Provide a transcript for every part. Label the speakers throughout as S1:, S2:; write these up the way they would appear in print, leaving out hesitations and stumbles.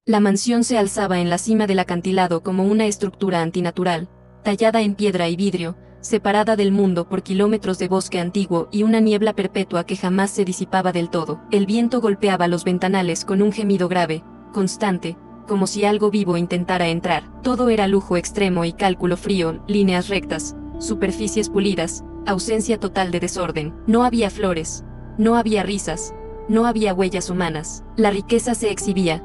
S1: La mansión se alzaba en la cima del acantilado como una estructura antinatural, tallada en piedra y vidrio, separada del mundo por kilómetros de bosque antiguo y una niebla perpetua que jamás se disipaba del todo. El viento golpeaba los ventanales con un gemido grave, constante, como si algo vivo intentara entrar. Todo era lujo extremo y cálculo frío, líneas rectas, superficies pulidas, ausencia total de desorden. No había flores, no había risas, no había huellas humanas. La riqueza se exhibía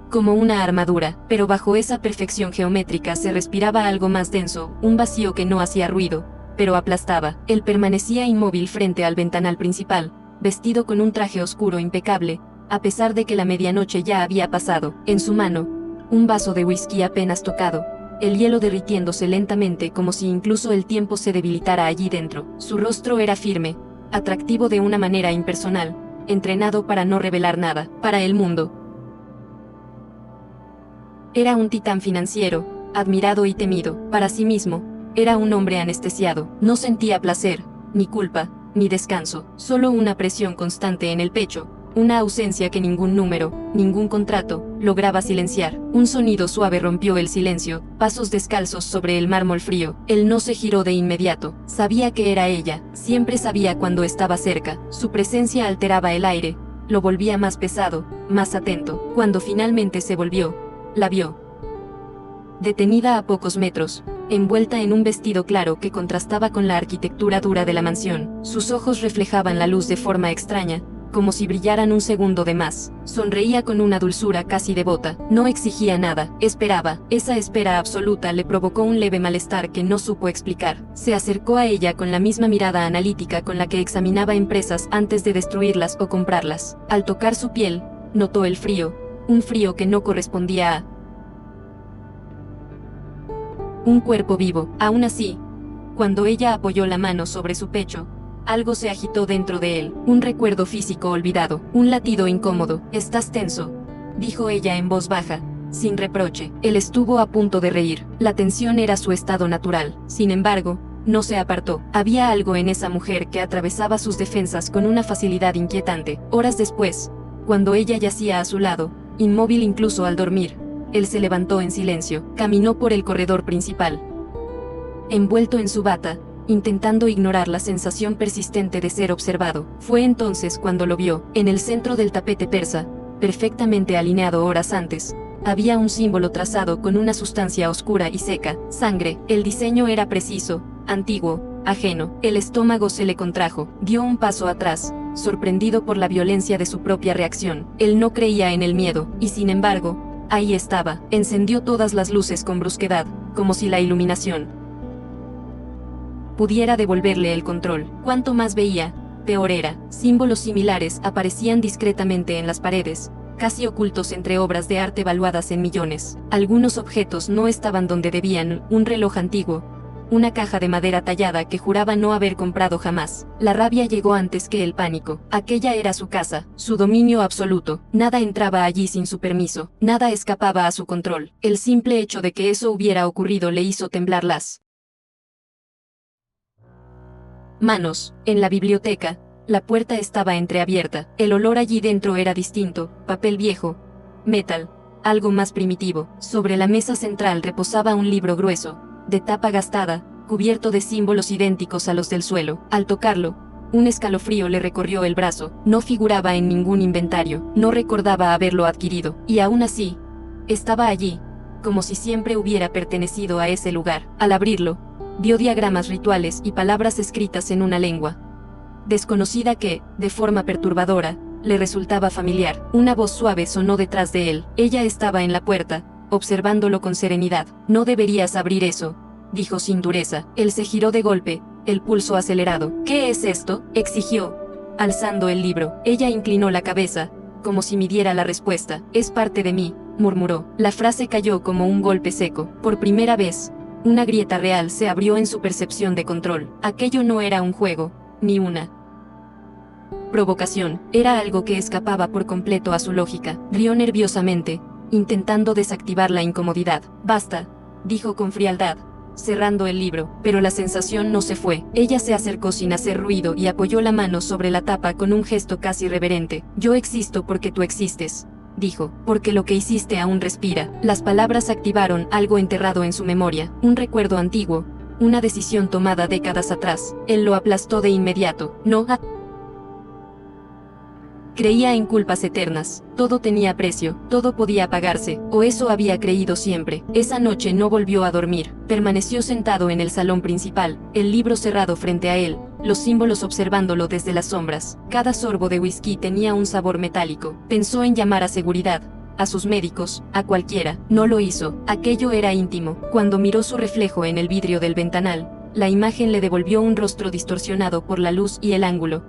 S1: como una armadura, pero bajo esa perfección geométrica se respiraba algo más denso, un vacío que no hacía ruido, pero aplastaba. Él permanecía inmóvil frente al ventanal principal, vestido con un traje oscuro impecable, a pesar de que la medianoche ya había pasado. En su mano, un vaso de whisky apenas tocado, el hielo derritiéndose lentamente como si incluso el tiempo se debilitara allí dentro. Su rostro era firme, atractivo de una manera impersonal, entrenado para no revelar nada. Para el mundo, era un titán financiero, admirado y temido. Para sí mismo, era un hombre anestesiado. No sentía placer, ni culpa, ni descanso, solo una presión constante en el pecho, una ausencia que ningún número, ningún contrato, lograba silenciar. Un sonido suave rompió el silencio, pasos descalzos sobre el mármol frío. Él no se giró de inmediato. Sabía que era ella, siempre sabía cuando estaba cerca. Su presencia alteraba el aire, lo volvía más pesado, más atento. Cuando finalmente se volvió, la vio. Detenida a pocos metros, envuelta en un vestido claro que contrastaba con la arquitectura dura de la mansión. Sus ojos reflejaban la luz de forma extraña, como si brillaran un segundo de más. Sonreía con una dulzura casi devota. No exigía nada, esperaba. Esa espera absoluta le provocó un leve malestar que no supo explicar. Se acercó a ella con la misma mirada analítica con la que examinaba empresas antes de destruirlas o comprarlas. Al tocar su piel, notó el frío, un frío que no correspondía a un cuerpo vivo. Aún así, cuando ella apoyó la mano sobre su pecho, algo se agitó dentro de él, un recuerdo físico olvidado, un latido incómodo. «Estás tenso», dijo ella en voz baja, sin reproche. Él estuvo a punto de reír. La tensión era su estado natural. Sin embargo, no se apartó. Había algo en esa mujer que atravesaba sus defensas con una facilidad inquietante. Horas después, cuando ella yacía a su lado, inmóvil incluso al dormir, él se levantó en silencio, caminó por el corredor principal, envuelto en su bata, intentando ignorar la sensación persistente de ser observado. Fue entonces cuando lo vio. En el centro del tapete persa, perfectamente alineado horas antes, había un símbolo trazado con una sustancia oscura y seca, sangre. El diseño era preciso, antiguo, ajeno. El estómago se le contrajo. Dio un paso atrás, sorprendido por la violencia de su propia reacción. Él no creía en el miedo, y sin embargo, ahí estaba. Encendió todas las luces con brusquedad, como si la iluminación pudiera devolverle el control. Cuanto más veía, peor era. Símbolos similares aparecían discretamente en las paredes, casi ocultos entre obras de arte valuadas en millones. Algunos objetos no estaban donde debían: un reloj antiguo, una caja de madera tallada que juraba no haber comprado jamás. La rabia llegó antes que el pánico. Aquella era su casa, su dominio absoluto. Nada entraba allí sin su permiso, nada escapaba a su control. El simple hecho de que eso hubiera ocurrido le hizo temblar las manos. En la biblioteca, la puerta estaba entreabierta. El olor allí dentro era distinto: papel viejo, metal, algo más primitivo. Sobre la mesa central reposaba un libro grueso, de tapa gastada, cubierto de símbolos idénticos a los del suelo. Al tocarlo, un escalofrío le recorrió el brazo. No figuraba en ningún inventario, no recordaba haberlo adquirido, y aún así, estaba allí, como si siempre hubiera pertenecido a ese lugar. Al abrirlo, vio diagramas rituales y palabras escritas en una lengua desconocida que, de forma perturbadora, le resultaba familiar. Una voz suave sonó detrás de él. Ella estaba en la puerta, observándolo con serenidad. «No deberías abrir eso», dijo sin dureza. Él se giró de golpe, el pulso acelerado. «¿Qué es esto?», exigió, alzando el libro. Ella inclinó la cabeza, como si midiera la respuesta. «Es parte de mí», murmuró. La frase cayó como un golpe seco. Por primera vez, una grieta real se abrió en su percepción de control. Aquello no era un juego, ni una provocación. Era algo que escapaba por completo a su lógica. Rió nerviosamente, intentando desactivar la incomodidad. «Basta», dijo con frialdad, cerrando el libro. Pero la sensación no se fue. Ella se acercó sin hacer ruido y apoyó la mano sobre la tapa con un gesto casi reverente. «Yo existo porque tú existes», dijo, porque lo que hiciste aún respira. Las palabras activaron algo enterrado en su memoria, un recuerdo antiguo, una decisión tomada décadas atrás. Él lo aplastó de inmediato. No. Creía en culpas eternas. Todo tenía precio, todo podía pagarse, o eso había creído siempre. Esa noche no volvió a dormir. Permaneció sentado en el salón principal, el libro cerrado frente a él, los símbolos observándolo desde las sombras. Cada sorbo de whisky tenía un sabor metálico. Pensó en llamar a seguridad, a sus médicos, a cualquiera. No lo hizo. Aquello era íntimo. Cuando miró su reflejo en el vidrio del ventanal, la imagen le devolvió un rostro distorsionado por la luz y el ángulo.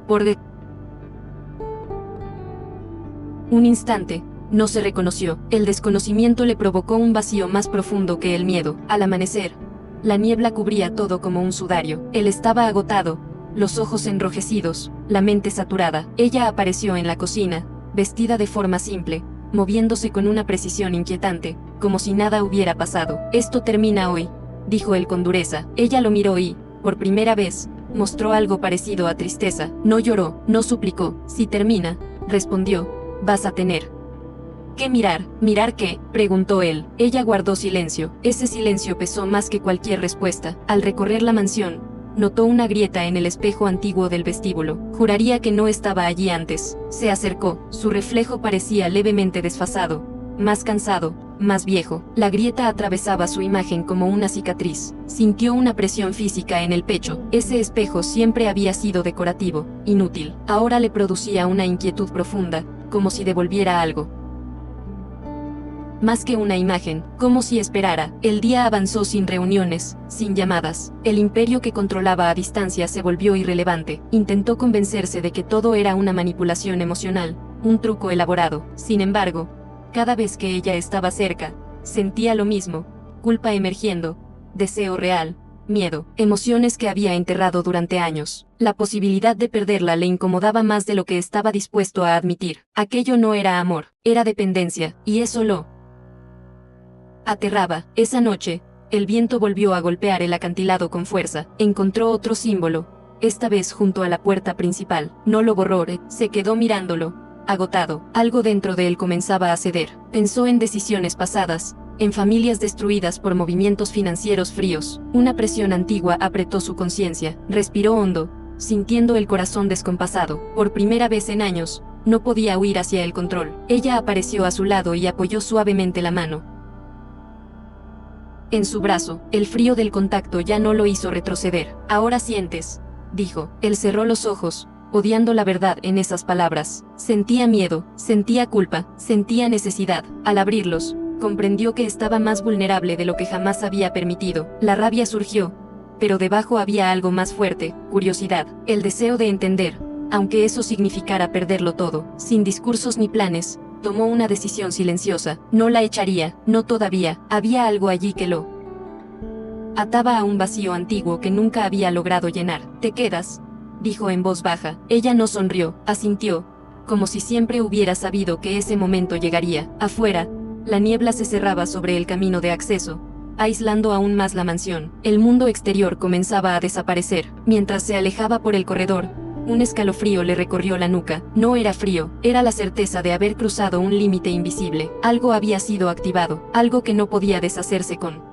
S1: Un instante, no se reconoció. El desconocimiento le provocó un vacío más profundo que el miedo. Al amanecer, la niebla cubría todo como un sudario. Él estaba agotado, los ojos enrojecidos, la mente saturada. Ella apareció en la cocina, vestida de forma simple, moviéndose con una precisión inquietante, como si nada hubiera pasado. Esto termina hoy, dijo él con dureza. Ella lo miró y, por primera vez, mostró algo parecido a tristeza. No lloró, no suplicó. Si termina, respondió, vas a tener que mirar. ¿Mirar qué?, preguntó él. Ella guardó silencio. Ese silencio pesó más que cualquier respuesta. Al recorrer la mansión, notó una grieta en el espejo antiguo del vestíbulo. Juraría que no estaba allí antes. Se acercó. Su reflejo parecía levemente desfasado, más cansado, más viejo. La grieta atravesaba su imagen como una cicatriz. Sintió una presión física en el pecho. Ese espejo siempre había sido decorativo, inútil. Ahora le producía una inquietud profunda, como si devolviera algo. Más que una imagen, como si esperara. El día avanzó sin reuniones, sin llamadas. El imperio que controlaba a distancia se volvió irrelevante. Intentó convencerse de que todo era una manipulación emocional, un truco elaborado. Sin embargo, cada vez que ella estaba cerca, sentía lo mismo: culpa emergiendo, deseo real, miedo, emociones que había enterrado durante años. La posibilidad de perderla le incomodaba más de lo que estaba dispuesto a admitir. Aquello no era amor, era dependencia, y eso lo aterraba. Esa noche, el viento volvió a golpear el acantilado con fuerza. Encontró otro símbolo, esta vez junto a la puerta principal. No lo borró, se quedó mirándolo, agotado. Algo dentro de él comenzaba a ceder. Pensó en decisiones pasadas, en familias destruidas por movimientos financieros fríos. Una presión antigua apretó su conciencia. Respiró hondo, sintiendo el corazón descompasado. Por primera vez en años, no podía huir hacia el control. Ella apareció a su lado y apoyó suavemente la mano en su brazo. El frío del contacto ya no lo hizo retroceder. Ahora sientes, dijo. Él cerró los ojos, odiando la verdad en esas palabras. Sentía miedo, sentía culpa, sentía necesidad. Al abrirlos, comprendió que estaba más vulnerable de lo que jamás había permitido. La rabia surgió, pero debajo había algo más fuerte: curiosidad, el deseo de entender, aunque eso significara perderlo todo. Sin discursos ni planes, tomó una decisión silenciosa. No la echaría, no todavía. Había algo allí que lo ataba a un vacío antiguo que nunca había logrado llenar. ¿Te quedas?, dijo en voz baja. Ella no sonrió, asintió, como si siempre hubiera sabido que ese momento llegaría. Afuera, la niebla se cerraba sobre el camino de acceso, aislando aún más la mansión. El mundo exterior comenzaba a desaparecer. Mientras se alejaba por el corredor, un escalofrío le recorrió la nuca. No era frío, era la certeza de haber cruzado un límite invisible. Algo había sido activado, algo que no podía deshacerse con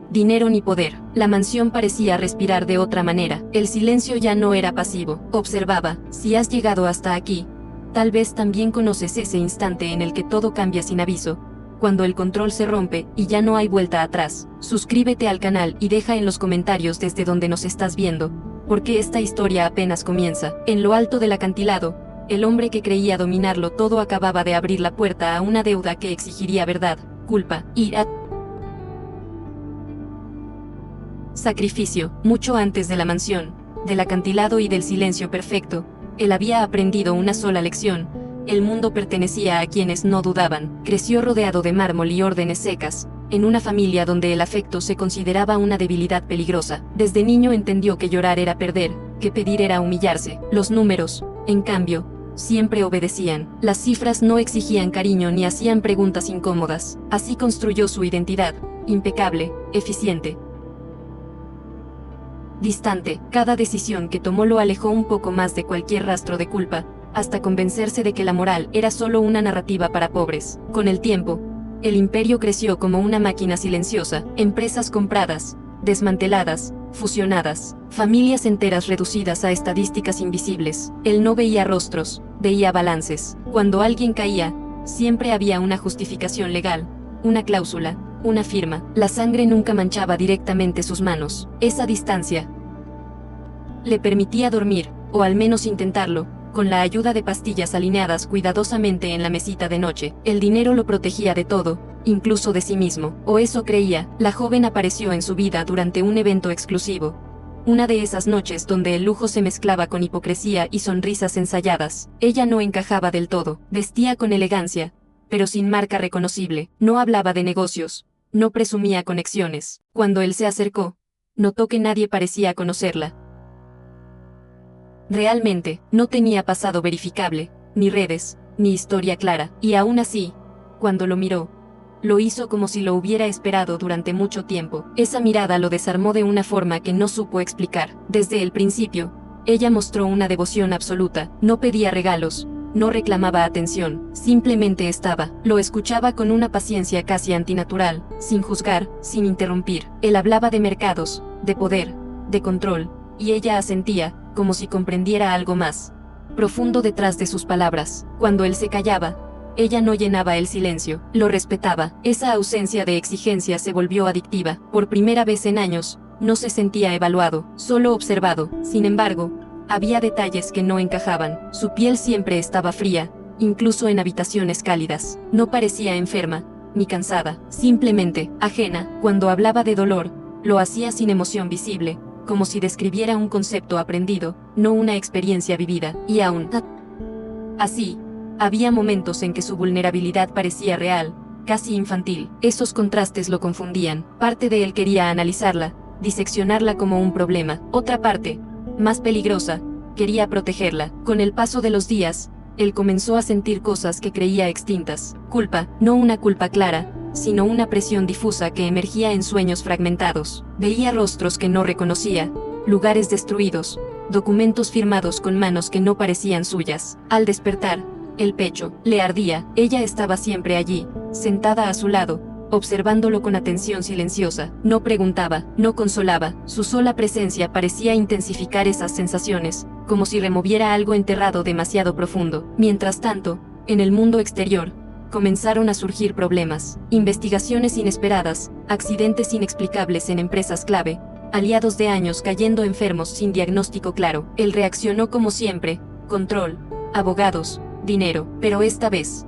S1: dinero ni poder. La mansión parecía respirar de otra manera. El silencio ya no era pasivo. Observaba. Si has llegado hasta aquí, tal vez también conoces ese instante en el que todo cambia sin aviso, cuando el control se rompe y ya no hay vuelta atrás. Suscríbete al canal y deja en los comentarios desde donde nos estás viendo, porque esta historia apenas comienza. En lo alto del acantilado, el hombre que creía dominarlo todo acababa de abrir la puerta a una deuda que exigiría verdad, culpa, ira, sacrificio. Mucho antes de la mansión, del acantilado y del silencio perfecto, él había aprendido una sola lección: el mundo pertenecía a quienes no dudaban. Creció rodeado de mármol y órdenes secas, en una familia donde el afecto se consideraba una debilidad peligrosa. Desde niño entendió que llorar era perder, que pedir era humillarse. Los números, en cambio, siempre obedecían. Las cifras no exigían cariño ni hacían preguntas incómodas. Así construyó su identidad, impecable, eficiente, distante. Cada decisión que tomó lo alejó un poco más de cualquier rastro de culpa, hasta convencerse de que la moral era solo una narrativa para pobres. Con el tiempo, el imperio creció como una máquina silenciosa, empresas compradas, desmanteladas, fusionadas, familias enteras reducidas a estadísticas invisibles. Él no veía rostros, veía balances. Cuando alguien caía, siempre había una justificación legal, una cláusula, una firma. La sangre nunca manchaba directamente sus manos. Esa distancia le permitía dormir, o al menos intentarlo, con la ayuda de pastillas alineadas cuidadosamente en la mesita de noche. El dinero lo protegía de todo, incluso de sí mismo, o eso creía. La joven apareció en su vida durante un evento exclusivo. Una de esas noches donde el lujo se mezclaba con hipocresía y sonrisas ensayadas. Ella no encajaba del todo, vestía con elegancia, pero sin marca reconocible, no hablaba de negocios, no presumía conexiones. Cuando él se acercó, notó que nadie parecía conocerla. Realmente, no tenía pasado verificable, ni redes, ni historia clara, y aún así, cuando lo miró, lo hizo como si lo hubiera esperado durante mucho tiempo. Esa mirada lo desarmó de una forma que no supo explicar. Desde el principio, ella mostró una devoción absoluta, no pedía regalos, no reclamaba atención, simplemente estaba. Lo escuchaba con una paciencia casi antinatural, sin juzgar, sin interrumpir. Él hablaba de mercados, de poder, de control, y ella asentía, como si comprendiera algo más profundo detrás de sus palabras. Cuando él se callaba, ella no llenaba el silencio, lo respetaba. Esa ausencia de exigencia se volvió adictiva. Por primera vez en años, no se sentía evaluado, solo observado. Sin embargo, había detalles que no encajaban. Su piel siempre estaba fría, incluso en habitaciones cálidas. No parecía enferma, ni cansada, simplemente ajena. Cuando hablaba de dolor, lo hacía sin emoción visible, como si describiera un concepto aprendido, no una experiencia vivida. Y aún así, había momentos en que su vulnerabilidad parecía real, casi infantil. Esos contrastes lo confundían. Parte de él quería analizarla, diseccionarla como un problema. Otra parte, más peligrosa, quería protegerla. Con el paso de los días, él comenzó a sentir cosas que creía extintas. Culpa, no una culpa clara, sino una presión difusa que emergía en sueños fragmentados. Veía rostros que no reconocía, lugares destruidos, documentos firmados con manos que no parecían suyas. Al despertar, el pecho le ardía. Ella estaba siempre allí, sentada a su lado, observándolo con atención silenciosa. No preguntaba, no consolaba, su sola presencia parecía intensificar esas sensaciones, como si removiera algo enterrado demasiado profundo. Mientras tanto, en el mundo exterior, comenzaron a surgir problemas, investigaciones inesperadas, accidentes inexplicables en empresas clave, aliados de años cayendo enfermos sin diagnóstico claro. Él reaccionó como siempre, control, abogados, dinero, pero esta vez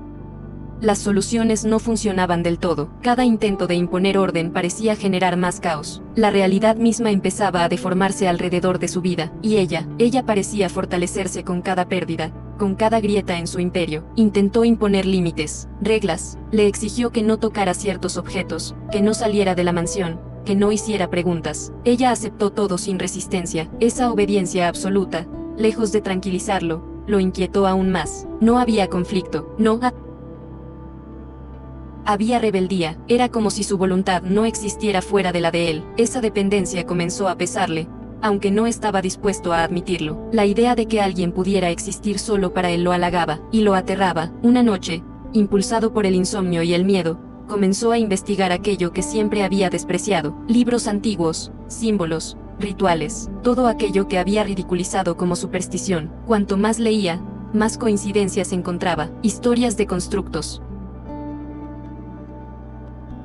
S1: las soluciones no funcionaban del todo. Cada intento de imponer orden parecía generar más caos. La realidad misma empezaba a deformarse alrededor de su vida, y ella parecía fortalecerse con cada pérdida, con cada grieta en su imperio. Intentó imponer límites, reglas, le exigió que no tocara ciertos objetos, que no saliera de la mansión, que no hiciera preguntas. Ella aceptó todo sin resistencia. Esa obediencia absoluta, lejos de tranquilizarlo, lo inquietó aún más. No había conflicto, no había rebeldía. Era como si su voluntad no existiera fuera de la de él. Esa dependencia comenzó a pesarle, aunque no estaba dispuesto a admitirlo. La idea de que alguien pudiera existir solo para él lo halagaba, y lo aterraba. Una noche, impulsado por el insomnio y el miedo, comenzó a investigar aquello que siempre había despreciado. Libros antiguos, símbolos, rituales, todo aquello que había ridiculizado como superstición. Cuanto más leía, más coincidencias encontraba. Historias de constructos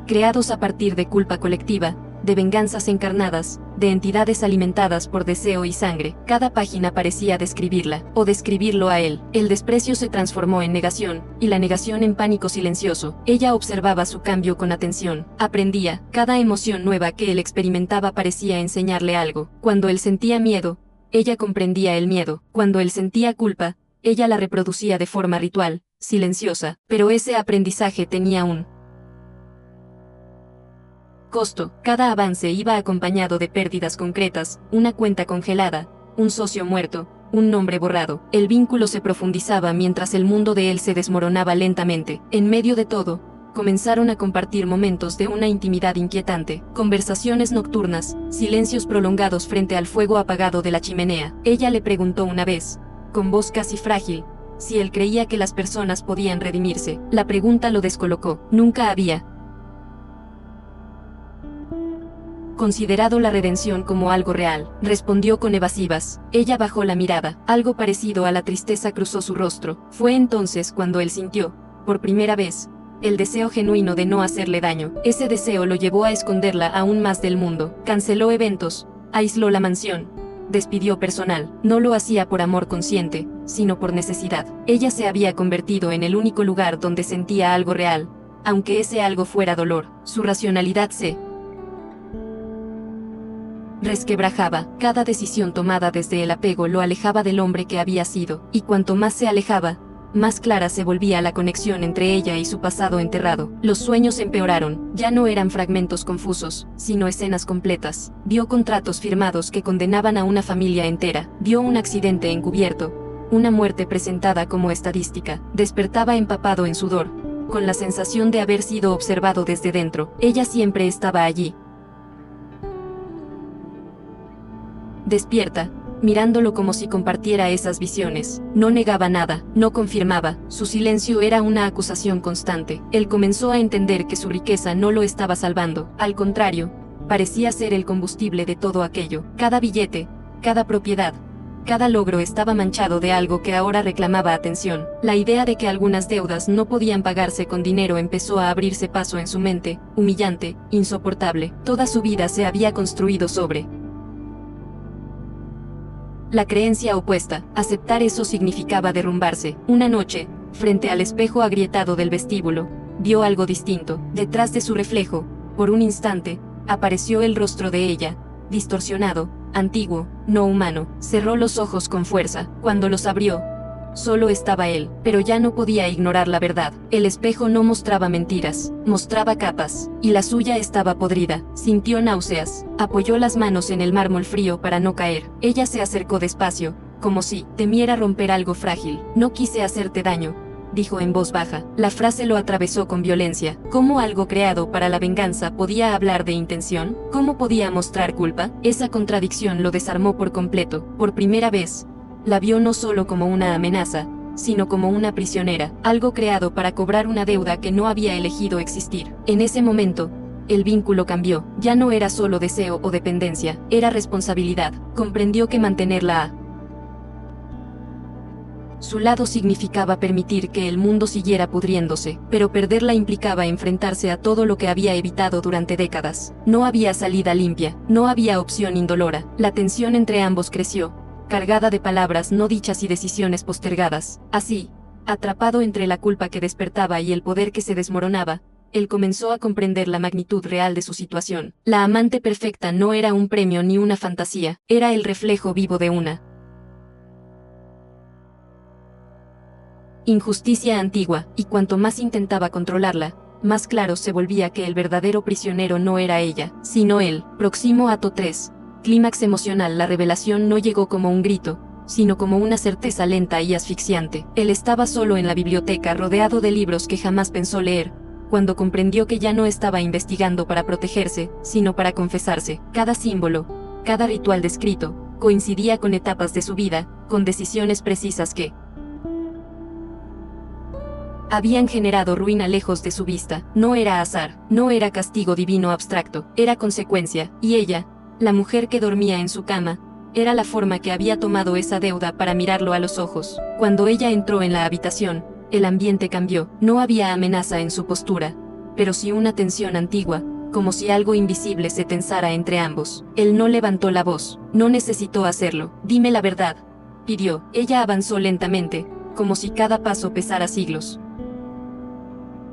S1: creados a partir de culpa colectiva, de venganzas encarnadas, de entidades alimentadas por deseo y sangre. Cada página parecía describirla, o describirlo a él. El desprecio se transformó en negación, y la negación en pánico silencioso. Ella observaba su cambio con atención, aprendía. Cada emoción nueva que él experimentaba parecía enseñarle algo. Cuando él sentía miedo, ella comprendía el miedo. Cuando él sentía culpa, ella la reproducía de forma ritual, silenciosa. Pero ese aprendizaje tenía un costo. Cada avance iba acompañado de pérdidas concretas, una cuenta congelada, un socio muerto, un nombre borrado. El vínculo se profundizaba mientras el mundo de él se desmoronaba lentamente. En medio de todo, comenzaron a compartir momentos de una intimidad inquietante, conversaciones nocturnas, silencios prolongados frente al fuego apagado de la chimenea. Ella le preguntó una vez, con voz casi frágil, si él creía que las personas podían redimirse. La pregunta lo descolocó. Nunca había considerado la redención como algo real. Respondió con evasivas. Ella bajó la mirada. Algo parecido a la tristeza cruzó su rostro. Fue entonces cuando él sintió, por primera vez, el deseo genuino de no hacerle daño. Ese deseo lo llevó a esconderla aún más del mundo. Canceló eventos, aisló la mansión, despidió personal. No lo hacía por amor consciente, sino por necesidad. Ella se había convertido en el único lugar donde sentía algo real, aunque ese algo fuera dolor. Su racionalidad se resquebrajaba. Cada decisión tomada desde el apego lo alejaba del hombre que había sido, y cuanto más se alejaba, más clara se volvía la conexión entre ella y su pasado enterrado. Los sueños empeoraron. Ya no eran fragmentos confusos, sino escenas completas. Vio contratos firmados que condenaban a una familia entera. Vio un accidente encubierto, una muerte presentada como estadística. Despertaba empapado en sudor, con la sensación de haber sido observado desde dentro. Ella siempre estaba allí, despierta, mirándolo como si compartiera esas visiones. No negaba nada, no confirmaba. Su silencio era una acusación constante. Él comenzó a entender que su riqueza no lo estaba salvando. Al contrario, parecía ser el combustible de todo aquello. Cada billete, cada propiedad, cada logro estaba manchado de algo que ahora reclamaba atención. La idea de que algunas deudas no podían pagarse con dinero empezó a abrirse paso en su mente, humillante, insoportable. Toda su vida se había construido sobre la creencia opuesta. Aceptar eso significaba derrumbarse. Una noche, frente al espejo agrietado del vestíbulo, vio algo distinto. Detrás de su reflejo, por un instante, apareció el rostro de ella, distorsionado, antiguo, no humano. Cerró los ojos con fuerza. Cuando los abrió, solo estaba él, pero ya no podía ignorar la verdad. El espejo no mostraba mentiras, mostraba capas, y la suya estaba podrida. Sintió náuseas, apoyó las manos en el mármol frío para no caer. Ella se acercó despacio, como si temiera romper algo frágil. No quise hacerte daño, dijo en voz baja. La frase lo atravesó con violencia. ¿Cómo algo creado para la venganza podía hablar de intención? ¿Cómo podía mostrar culpa? Esa contradicción lo desarmó por completo. Por primera vez, la vio no solo como una amenaza, sino como una prisionera, algo creado para cobrar una deuda que no había elegido existir. En ese momento, el vínculo cambió. Ya no era solo deseo o dependencia, era responsabilidad. Comprendió que mantenerla a su lado significaba permitir que el mundo siguiera pudriéndose, pero perderla implicaba enfrentarse a todo lo que había evitado durante décadas. No había salida limpia, no había opción indolora. La tensión entre ambos creció, cargada de palabras no dichas y decisiones postergadas. Así, atrapado entre la culpa que despertaba y el poder que se desmoronaba, él comenzó a comprender la magnitud real de su situación. La amante perfecta no era un premio ni una fantasía, era el reflejo vivo de una injusticia antigua, y cuanto más intentaba controlarla, más claro se volvía que el verdadero prisionero no era ella, sino él. Próximo acto 3. Clímax emocional. La revelación no llegó como un grito, sino como una certeza lenta y asfixiante. Él estaba solo en la biblioteca rodeado de libros que jamás pensó leer, cuando comprendió que ya no estaba investigando para protegerse, sino para confesarse. Cada símbolo, cada ritual descrito, coincidía con etapas de su vida, con decisiones precisas que habían generado ruina lejos de su vista. No era azar, no era castigo divino abstracto, era consecuencia, y ella, la mujer que dormía en su cama, era la forma que había tomado esa deuda para mirarlo a los ojos. Cuando ella entró en la habitación, el ambiente cambió. No había amenaza en su postura, pero sí una tensión antigua, como si algo invisible se tensara entre ambos. Él no levantó la voz, no necesitó hacerlo. Dime la verdad, pidió. Ella avanzó lentamente, como si cada paso pesara siglos.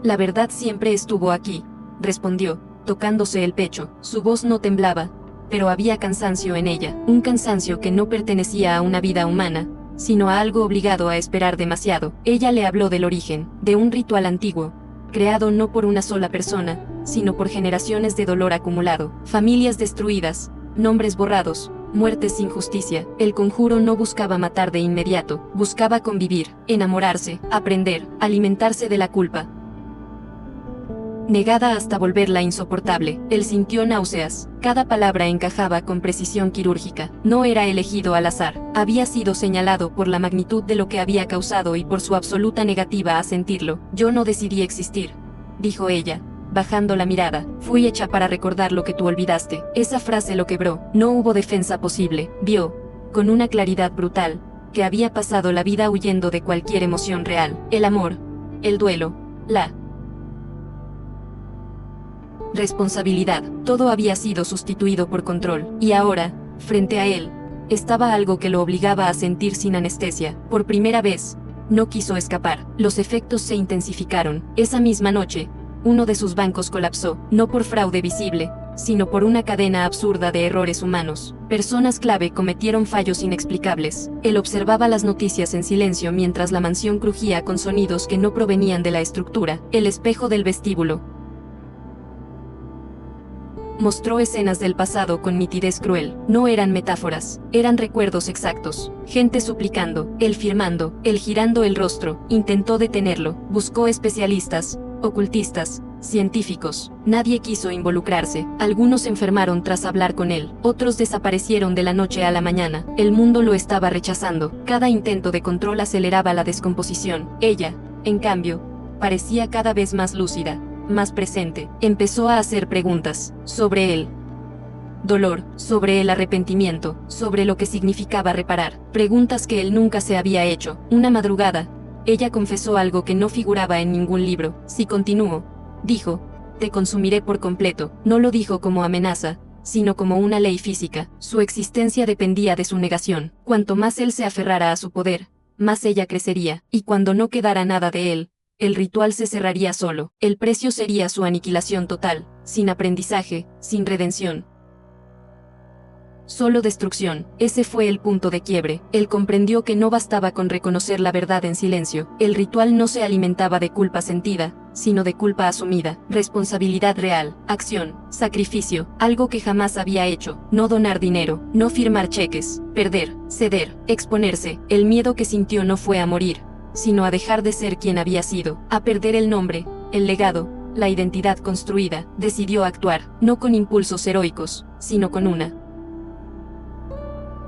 S1: La verdad siempre estuvo aquí, respondió, tocándose el pecho. Su voz no temblaba, pero había cansancio en ella, un cansancio que no pertenecía a una vida humana, sino a algo obligado a esperar demasiado. Ella le habló del origen, de un ritual antiguo, creado no por una sola persona, sino por generaciones de dolor acumulado, familias destruidas, nombres borrados, muertes sin justicia. El conjuro no buscaba matar de inmediato, buscaba convivir, enamorarse, aprender, alimentarse de la culpa. negada hasta volverla insoportable. Él sintió náuseas. Cada palabra encajaba con precisión quirúrgica. No era elegido al azar. Había sido señalado por la magnitud de lo que había causado y por su absoluta negativa a sentirlo. Yo no decidí existir, dijo ella, bajando la mirada. Fui hecha para recordar lo que tú olvidaste. Esa frase lo quebró. No hubo defensa posible. Vio, con una claridad brutal, que había pasado la vida huyendo de cualquier emoción real. El amor, el duelo, la responsabilidad, todo había sido sustituido por control. Y ahora, frente a él, estaba algo que lo obligaba a sentir sin anestesia. Por primera vez, no quiso escapar. Los efectos se intensificaron. Esa misma noche, uno de sus bancos colapsó, no por fraude visible, sino por una cadena absurda de errores humanos. Personas clave cometieron fallos inexplicables. Él observaba las noticias en silencio mientras la mansión crujía con sonidos que no provenían de la estructura. El espejo del vestíbulo mostró escenas del pasado con nitidez cruel. No eran metáforas, eran recuerdos exactos. Gente suplicando, él firmando, él girando el rostro. Intentó detenerlo, buscó especialistas, ocultistas, científicos. Nadie quiso involucrarse. Algunos se enfermaron tras hablar con él. Otros desaparecieron de la noche a la mañana. El mundo lo estaba rechazando. Cada intento de control aceleraba la descomposición. Ella, en cambio, parecía cada vez más lúcida, más presente. Empezó a hacer preguntas sobre el dolor, sobre el arrepentimiento, sobre lo que significaba reparar. Preguntas que él nunca se había hecho. Una madrugada, ella confesó algo que no figuraba en ningún libro. Si continúo, dijo, te consumiré por completo. No lo dijo como amenaza, sino como una ley física. Su existencia dependía de su negación. Cuanto más él se aferrara a su poder, más ella crecería. Y cuando no quedara nada de él, el ritual se cerraría solo. El precio sería su aniquilación total, sin aprendizaje, sin redención. Solo destrucción. Ese fue el punto de quiebre. Él comprendió que no bastaba con reconocer la verdad en silencio. El ritual no se alimentaba de culpa sentida, sino de culpa asumida. Responsabilidad real, acción, sacrificio, algo que jamás había hecho. No donar dinero, no firmar cheques, perder, ceder, exponerse. El miedo que sintió no fue a morir, sino a dejar de ser quien había sido, a perder el nombre, el legado, la identidad construida. Decidió actuar, no con impulsos heroicos, sino con una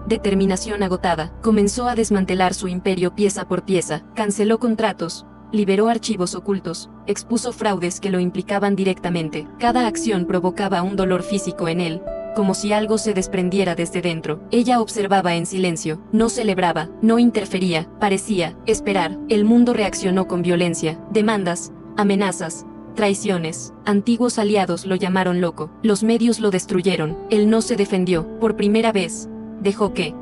S1: determinación agotada. Comenzó a desmantelar su imperio pieza por pieza, canceló contratos, liberó archivos ocultos, expuso fraudes que lo implicaban directamente. Cada acción provocaba un dolor físico en él, como si algo se desprendiera desde dentro. Ella observaba en silencio, no celebraba, no interfería, parecía esperar. El mundo reaccionó con violencia, demandas, amenazas, traiciones. Antiguos aliados lo llamaron loco, los medios lo destruyeron. Él no se defendió. Por primera vez, dejó que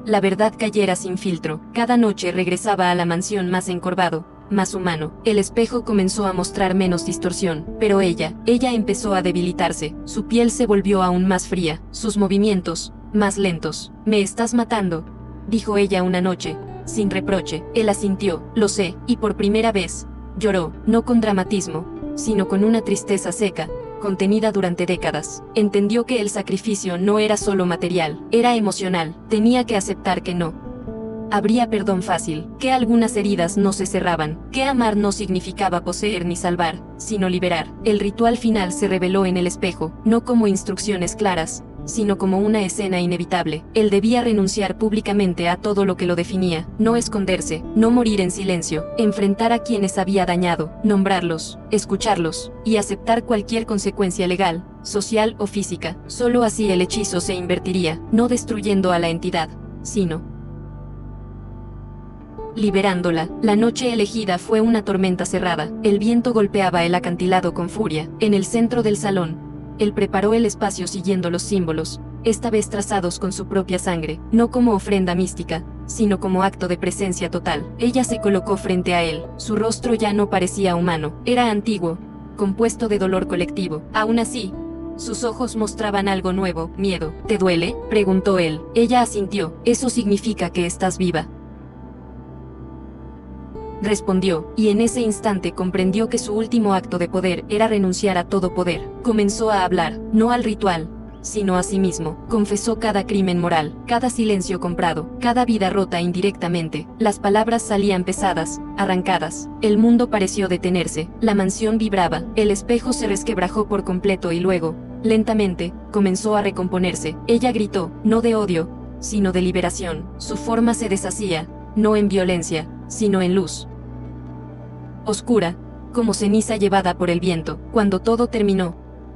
S1: la verdad cayera sin filtro. Cada noche regresaba a la mansión más encorvado, más humano. El espejo comenzó a mostrar menos distorsión, pero ella empezó a debilitarse. Su piel se volvió aún más fría, sus movimientos, más lentos. Me estás matando, dijo ella una noche, sin reproche. Él asintió, lo sé, y por primera vez, lloró, no con dramatismo, sino con una tristeza seca, contenida durante décadas. Entendió que el sacrificio no era solo material, era emocional. Tenía que aceptar que no habría perdón fácil, que algunas heridas no se cerraban, que amar no significaba poseer ni salvar, sino liberar. El ritual final se reveló en el espejo, no como instrucciones claras, sino como una escena inevitable. Él debía renunciar públicamente a todo lo que lo definía, no esconderse, no morir en silencio, enfrentar a quienes había dañado, nombrarlos, escucharlos, y aceptar cualquier consecuencia legal, social o física. Solo así el hechizo se invertiría, no destruyendo a la entidad, sino liberándola. La noche elegida fue una tormenta cerrada. El viento golpeaba el acantilado con furia. En el centro del salón, él preparó el espacio siguiendo los símbolos, esta vez trazados con su propia sangre, no como ofrenda mística, sino como acto de presencia total. Ella se colocó frente a él. Su rostro ya no parecía humano, era antiguo, compuesto de dolor colectivo. Aún así, sus ojos mostraban algo nuevo, miedo. ¿Te duele?, preguntó él. Ella asintió. Eso significa que estás viva, respondió, y en ese instante comprendió que su último acto de poder era renunciar a todo poder. Comenzó a hablar, no al ritual, sino a sí mismo. Confesó cada crimen moral, cada silencio comprado, cada vida rota indirectamente. Las palabras salían pesadas, arrancadas. El mundo pareció detenerse, la mansión vibraba, el espejo se resquebrajó por completo y luego, lentamente, comenzó a recomponerse. Ella gritó, no de odio, sino de liberación. Su forma se deshacía, no en violencia, sino en luz. Oscura, como ceniza llevada por el viento. Cuando todo terminó,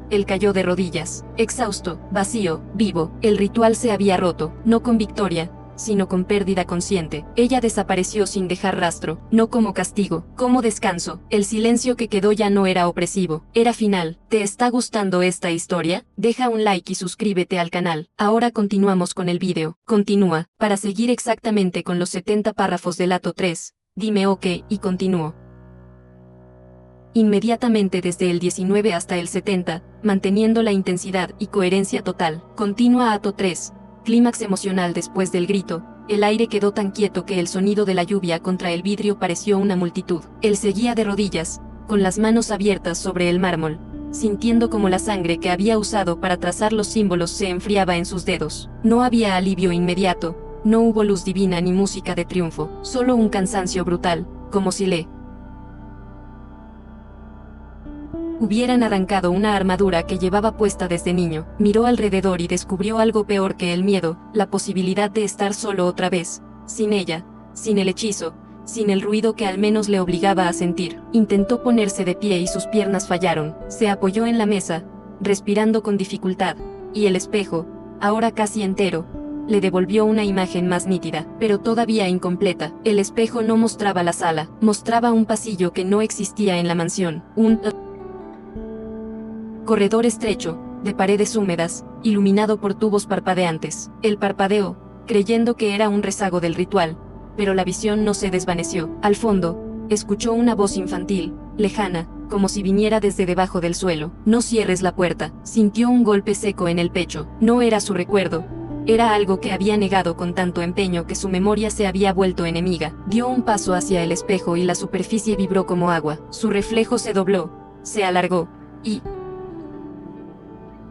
S1: él cayó de rodillas, exhausto, vacío, vivo. El ritual se había roto, no con victoria, sino con pérdida consciente. Ella desapareció sin dejar rastro, no como castigo, como descanso. El silencio que quedó ya no era opresivo, era final. ¿Te está gustando esta historia? Deja un like y suscríbete al canal. Ahora continuamos con el vídeo. Continúa, para seguir exactamente con los 70 párrafos del acto 3, dime ok y continúo. Inmediatamente desde el 19 hasta el 70, manteniendo la intensidad y coherencia total. Continúa acto 3. Clímax emocional después del grito. El aire quedó tan quieto que el sonido de la lluvia contra el vidrio pareció una multitud. Él seguía de rodillas, con las manos abiertas sobre el mármol, sintiendo como la sangre que había usado para trazar los símbolos se enfriaba en sus dedos. No había alivio inmediato, no hubo luz divina ni música de triunfo, solo un cansancio brutal, como si le hubieran arrancado una armadura que llevaba puesta desde niño. Miró alrededor y descubrió algo peor que el miedo, la posibilidad de estar solo otra vez, sin ella, sin el hechizo, sin el ruido que al menos le obligaba a sentir. Intentó ponerse de pie y sus piernas fallaron. Se apoyó en la mesa, respirando con dificultad, y el espejo, ahora casi entero, le devolvió una imagen más nítida, pero todavía incompleta. El espejo no mostraba la sala, mostraba un pasillo que no existía en la mansión, un corredor estrecho, de paredes húmedas, iluminado por tubos parpadeantes. Él parpadeó, creyendo que era un rezago del ritual, pero la visión no se desvaneció. Al fondo, escuchó una voz infantil, lejana, como si viniera desde debajo del suelo. No cierres la puerta. Sintió un golpe seco en el pecho. No era su recuerdo. Era algo que había negado con tanto empeño que su memoria se había vuelto enemiga. Dio un paso hacia el espejo y la superficie vibró como agua. Su reflejo se dobló, se alargó, y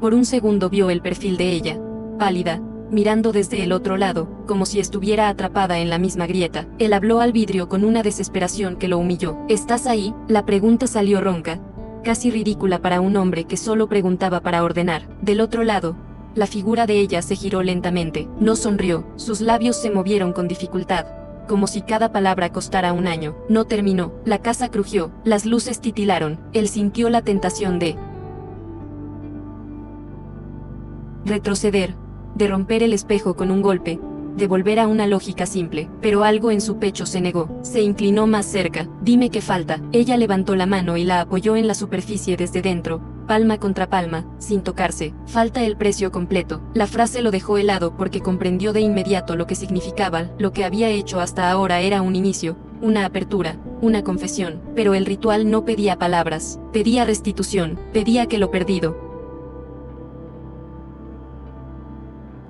S1: por un segundo vio el perfil de ella, pálida, mirando desde el otro lado, como si estuviera atrapada en la misma grieta. Él habló al vidrio con una desesperación que lo humilló. ¿Estás ahí? La pregunta salió ronca, casi ridícula para un hombre que solo preguntaba para ordenar. Del otro lado, la figura de ella se giró lentamente. No sonrió, sus labios se movieron con dificultad, como si cada palabra costara un año. No terminó. La casa crujió, las luces titilaron. Él sintió la tentación de retroceder, de romper el espejo con un golpe, de volver a una lógica simple, pero algo en su pecho se negó. Se inclinó más cerca. Dime qué falta. Ella levantó la mano y la apoyó en la superficie desde dentro, palma contra palma, sin tocarse. Falta el precio completo. La frase lo dejó helado porque comprendió de inmediato lo que significaba. Lo que había hecho hasta ahora era un inicio, una apertura, una confesión, pero el ritual no pedía palabras, pedía restitución, pedía que lo perdido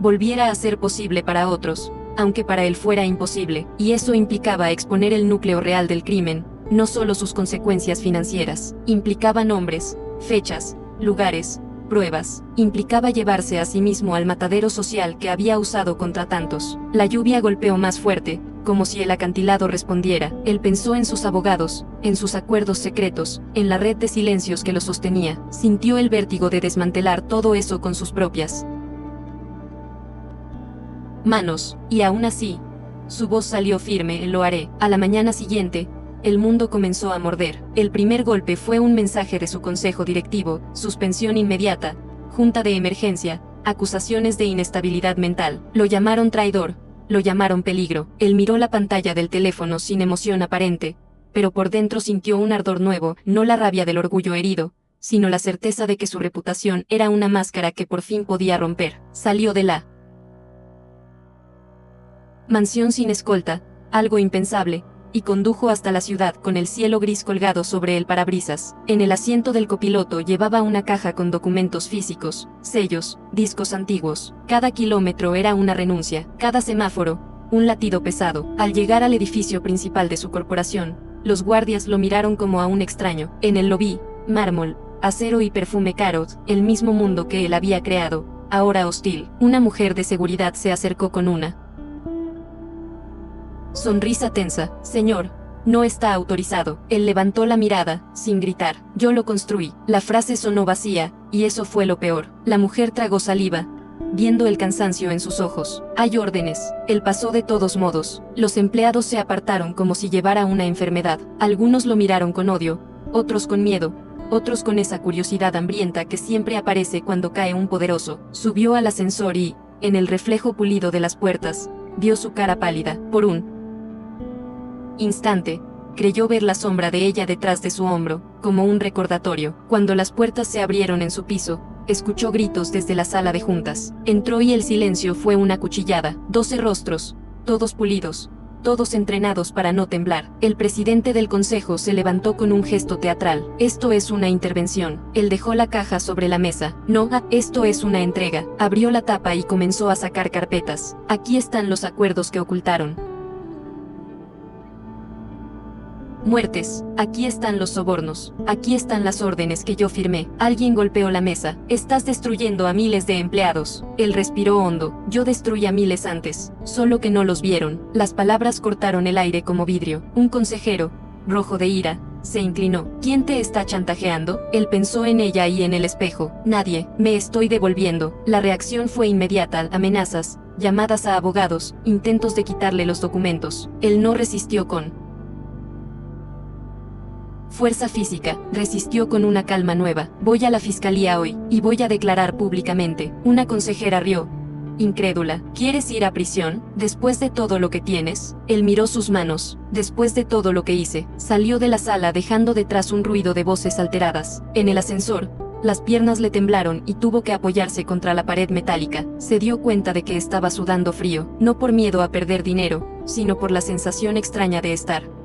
S1: volviera a ser posible para otros, aunque para él fuera imposible, y eso implicaba exponer el núcleo real del crimen, no solo sus consecuencias financieras. Implicaba nombres, fechas, lugares, pruebas. Implicaba llevarse a sí mismo al matadero social que había usado contra tantos. La lluvia golpeó más fuerte, como si el acantilado respondiera. Él pensó en sus abogados, en sus acuerdos secretos, en la red de silencios que lo sostenía. Sintió el vértigo de desmantelar todo eso con sus propias manos, y aún así, su voz salió firme: lo haré. A la mañana siguiente, el mundo comenzó a morder. El primer golpe fue un mensaje de su consejo directivo: suspensión inmediata, junta de emergencia, acusaciones de inestabilidad mental. Lo llamaron traidor, lo llamaron peligro. Él miró la pantalla del teléfono sin emoción aparente, pero por dentro sintió un ardor nuevo, no la rabia del orgullo herido, sino la certeza de que su reputación era una máscara que por fin podía romper. Salió de la mansión sin escolta, algo impensable, y condujo hasta la ciudad con el cielo gris colgado sobre el parabrisas. En el asiento del copiloto llevaba una caja con documentos físicos, sellos, discos antiguos. Cada kilómetro era una renuncia, cada semáforo, un latido pesado. Al llegar al edificio principal de su corporación, los guardias lo miraron como a un extraño. En el lobby, mármol, acero y perfume caros, el mismo mundo que él había creado, ahora hostil. Una mujer de seguridad se acercó con una sonrisa tensa. Señor, no está autorizado. Él levantó la mirada, sin gritar. Yo lo construí. La frase sonó vacía, y eso fue lo peor. La mujer tragó saliva, viendo el cansancio en sus ojos. Hay órdenes. Él pasó de todos modos. Los empleados se apartaron como si llevara una enfermedad. Algunos lo miraron con odio, otros con miedo, otros con esa curiosidad hambrienta que siempre aparece cuando cae un poderoso. Subió al ascensor y, en el reflejo pulido de las puertas, vio su cara pálida. Por un instante, creyó ver la sombra de ella detrás de su hombro, como un recordatorio. Cuando las puertas se abrieron en su piso, escuchó gritos desde la sala de juntas. Entró y el silencio fue una cuchillada. 12 rostros, todos pulidos, todos entrenados para no temblar. El presidente del consejo se levantó con un gesto teatral. Esto es una intervención. Él dejó la caja sobre la mesa. No, esto es una entrega. Abrió la tapa y comenzó a sacar carpetas. Aquí están los acuerdos que ocultaron. Muertes, aquí están los sobornos, aquí están las órdenes que yo firmé. Alguien golpeó la mesa. Estás destruyendo a miles de empleados. Él respiró hondo. Yo destruí a miles antes, solo que no los vieron. Las palabras cortaron el aire como vidrio. Un consejero, rojo de ira, se inclinó. ¿Quién te está chantajeando? Él pensó en ella y en el espejo. Nadie. Me estoy devolviendo. La reacción fue inmediata. Amenazas, llamadas a abogados, intentos de quitarle los documentos. Él no resistió con fuerza física, resistió con una calma nueva. Voy a la fiscalía hoy, y voy a declarar públicamente. Una consejera rió, incrédula. ¿Quieres ir a prisión? ¿Después de todo lo que tienes? Él miró sus manos. Después de todo lo que hice. Salió de la sala dejando detrás un ruido de voces alteradas. En el ascensor, las piernas le temblaron y tuvo que apoyarse contra la pared metálica. Se dio cuenta de que estaba sudando frío, no por miedo a perder dinero, sino por la sensación extraña de estar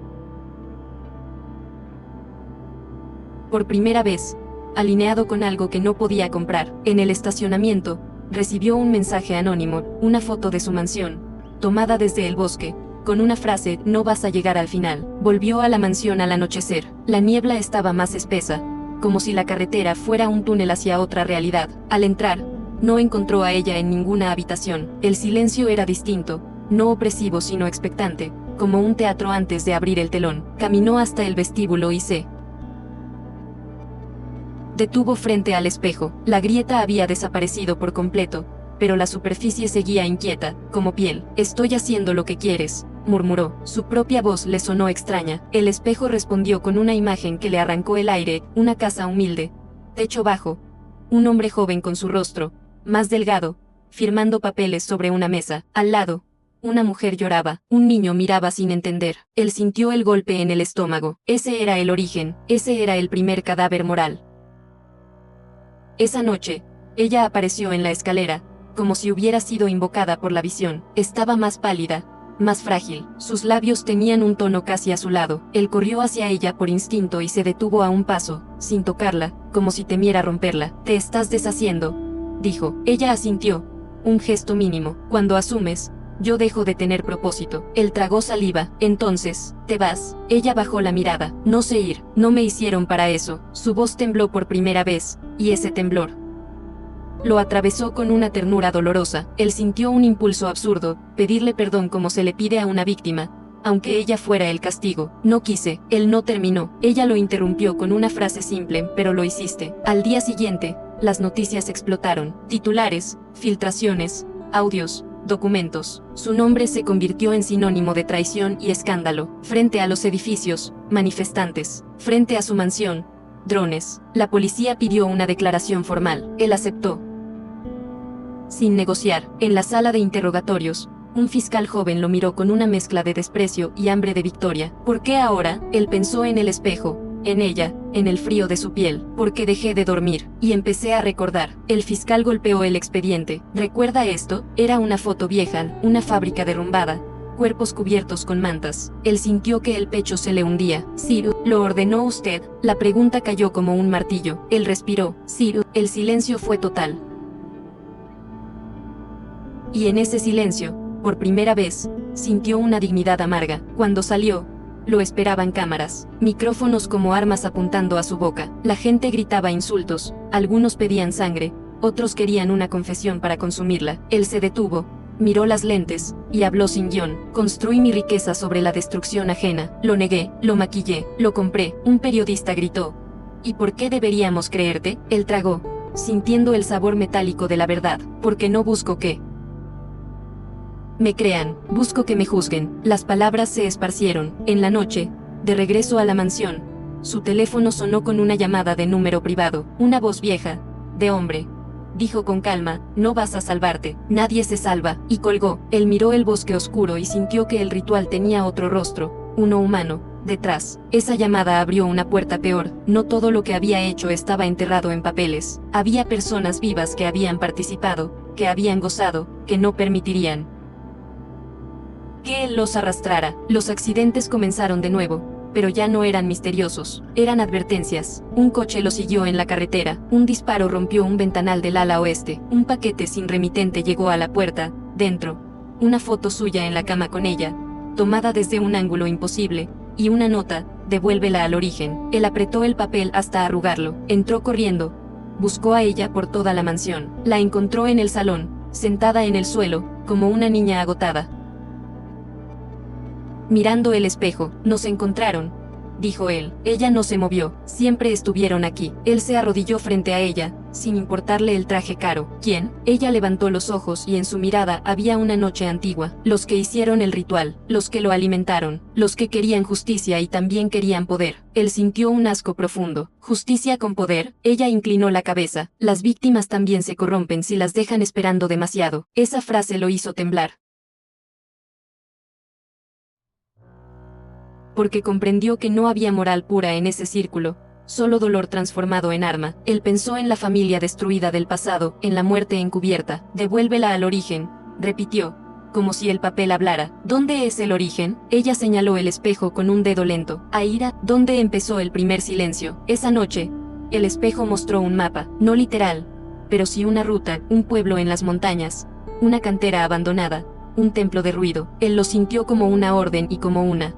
S1: por primera vez alineado con algo que no podía comprar. En el estacionamiento, recibió un mensaje anónimo, una foto de su mansión, tomada desde el bosque, con una frase: no vas a llegar al final. Volvió a la mansión al anochecer. La niebla estaba más espesa, como si la carretera fuera un túnel hacia otra realidad. Al entrar, no encontró a ella en ninguna habitación. El silencio era distinto, no opresivo sino expectante, como un teatro antes de abrir el telón. Caminó hasta el vestíbulo y se detuvo frente al espejo. La grieta había desaparecido por completo, pero la superficie seguía inquieta, como piel. Estoy haciendo lo que quieres, murmuró. Su propia voz le sonó extraña. El espejo respondió con una imagen que le arrancó el aire: una casa humilde, techo bajo, un hombre joven con su rostro más delgado, firmando papeles sobre una mesa. Al lado, una mujer lloraba. Un niño miraba sin entender. Él sintió el golpe en el estómago. Ese era el origen, ese era el primer cadáver moral. Esa noche, ella apareció en la escalera, como si hubiera sido invocada por la visión. Estaba más pálida, más frágil. Sus labios tenían un tono casi azulado. Él corrió hacia ella por instinto y se detuvo a un paso, sin tocarla, como si temiera romperla. Te estás deshaciendo, dijo. Ella asintió, un gesto mínimo. Cuando asumes, yo dejo de tener propósito. Él tragó saliva. Entonces, ¿te vas? Ella bajó la mirada. No sé ir. No me hicieron para eso. Su voz tembló por primera vez, y ese temblor lo atravesó con una ternura dolorosa. Él sintió un impulso absurdo, pedirle perdón como se le pide a una víctima, aunque ella fuera el castigo. No quise. Él no terminó. Ella lo interrumpió con una frase simple: pero lo hiciste. Al día siguiente, las noticias explotaron. Titulares, filtraciones, audios, documentos. Su nombre se convirtió en sinónimo de traición y escándalo. Frente a los edificios, manifestantes. Frente a su mansión, drones. La policía pidió una declaración formal. Él aceptó, sin negociar. En la sala de interrogatorios, un fiscal joven lo miró con una mezcla de desprecio y hambre de victoria. ¿Por qué ahora? Él pensó en el espejo, en ella, en el frío de su piel. Porque dejé de dormir, y empecé a recordar. El fiscal golpeó el expediente. ¿Recuerda esto? Era una foto vieja, una fábrica derrumbada, cuerpos cubiertos con mantas. Él sintió que el pecho se le hundía. Sir, ¿lo ordenó usted? La pregunta cayó como un martillo. Él respiró. Sir, el silencio fue total. Y en ese silencio, por primera vez, sintió una dignidad amarga. Cuando salió, lo esperaban cámaras, micrófonos como armas apuntando a su boca. La gente gritaba insultos, algunos pedían sangre, otros querían una confesión para consumirla. Él se detuvo, miró las lentes, y habló sin guión. Construí mi riqueza sobre la destrucción ajena. Lo negué, lo maquillé, lo compré. Un periodista gritó. ¿Y por qué deberíamos creerte? Él tragó, sintiendo el sabor metálico de la verdad. Porque no busco que me crean, busco que me juzguen. Las palabras se esparcieron. En la noche, de regreso a la mansión, su teléfono sonó con una llamada de número privado. Una voz vieja, de hombre, dijo con calma, no vas a salvarte, nadie se salva, y colgó. Él miró el bosque oscuro y sintió que el ritual tenía otro rostro, uno humano, detrás. Esa llamada abrió una puerta peor. No todo lo que había hecho estaba enterrado en papeles. Había personas vivas que habían participado, que habían gozado, que no permitirían que él los arrastrara. Los accidentes comenzaron de nuevo, pero ya no eran misteriosos, eran advertencias. Un coche lo siguió en la carretera, un disparo rompió un ventanal del ala oeste, un paquete sin remitente llegó a la puerta, dentro, una foto suya en la cama con ella, tomada desde un ángulo imposible, y una nota, devuélvela al origen. Él apretó el papel hasta arrugarlo, entró corriendo, buscó a ella por toda la mansión, la encontró en el salón, sentada en el suelo, como una niña agotada, mirando el espejo. Nos encontraron, dijo él. Ella no se movió. Siempre estuvieron aquí. Él se arrodilló frente a ella, sin importarle el traje caro. ¿Quién? Ella levantó los ojos y en su mirada había una noche antigua. Los que hicieron el ritual, los que lo alimentaron, los que querían justicia y también querían poder. Él sintió un asco profundo. ¿Justicia con poder? Ella inclinó la cabeza. Las víctimas también se corrompen si las dejan esperando demasiado. Esa frase lo hizo temblar, porque comprendió que no había moral pura en ese círculo, solo dolor transformado en arma. Él pensó en la familia destruida del pasado, en la muerte encubierta. Devuélvela al origen, repitió, como si el papel hablara. ¿Dónde es el origen? Ella señaló el espejo con un dedo lento. Aira, ¿dónde empezó el primer silencio? Esa noche, el espejo mostró un mapa, no literal, pero sí una ruta, un pueblo en las montañas, una cantera abandonada, un templo de ruido. Él lo sintió como una orden y como una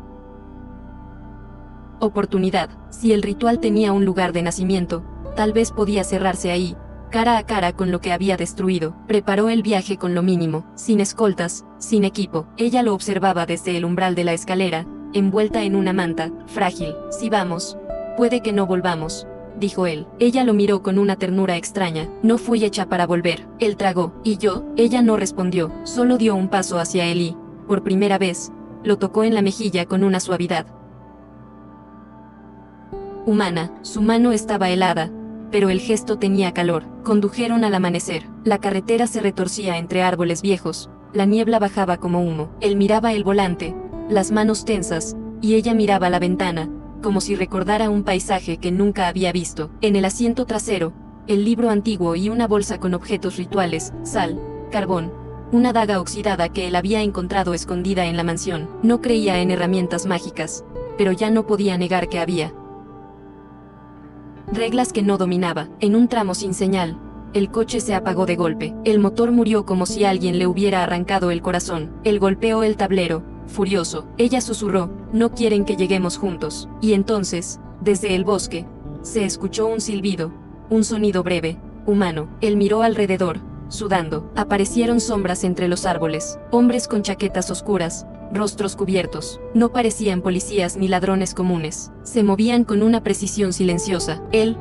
S1: oportunidad. Si el ritual tenía un lugar de nacimiento, tal vez podía cerrarse ahí, cara a cara con lo que había destruido. Preparó el viaje con lo mínimo, sin escoltas, sin equipo. Ella lo observaba desde el umbral de la escalera, envuelta en una manta, frágil. Si vamos, puede que no volvamos, dijo él. Ella lo miró con una ternura extraña. No fui hecha para volver. Él tragó. ¿Y yo? Ella no respondió, solo dio un paso hacia él y, por primera vez, lo tocó en la mejilla con una suavidad humana. Su mano estaba helada, pero el gesto tenía calor. Condujeron al amanecer. La carretera se retorcía entre árboles viejos, la niebla bajaba como humo. Él miraba el volante, las manos tensas, y ella miraba la ventana, como si recordara un paisaje que nunca había visto. En el asiento trasero, el libro antiguo y una bolsa con objetos rituales, sal, carbón, una daga oxidada que él había encontrado escondida en la mansión. No creía en herramientas mágicas, pero ya no podía negar que había reglas que no dominaba. En un tramo sin señal, el coche se apagó de golpe. El motor murió como si alguien le hubiera arrancado el corazón. Él golpeó el tablero, furioso. Ella susurró, no quieren que lleguemos juntos. Y entonces, desde el bosque, se escuchó un silbido, un sonido breve, humano. Él miró alrededor, sudando. Aparecieron sombras entre los árboles, hombres con chaquetas oscuras, rostros cubiertos. No parecían policías ni ladrones comunes. Se movían con una precisión silenciosa. Él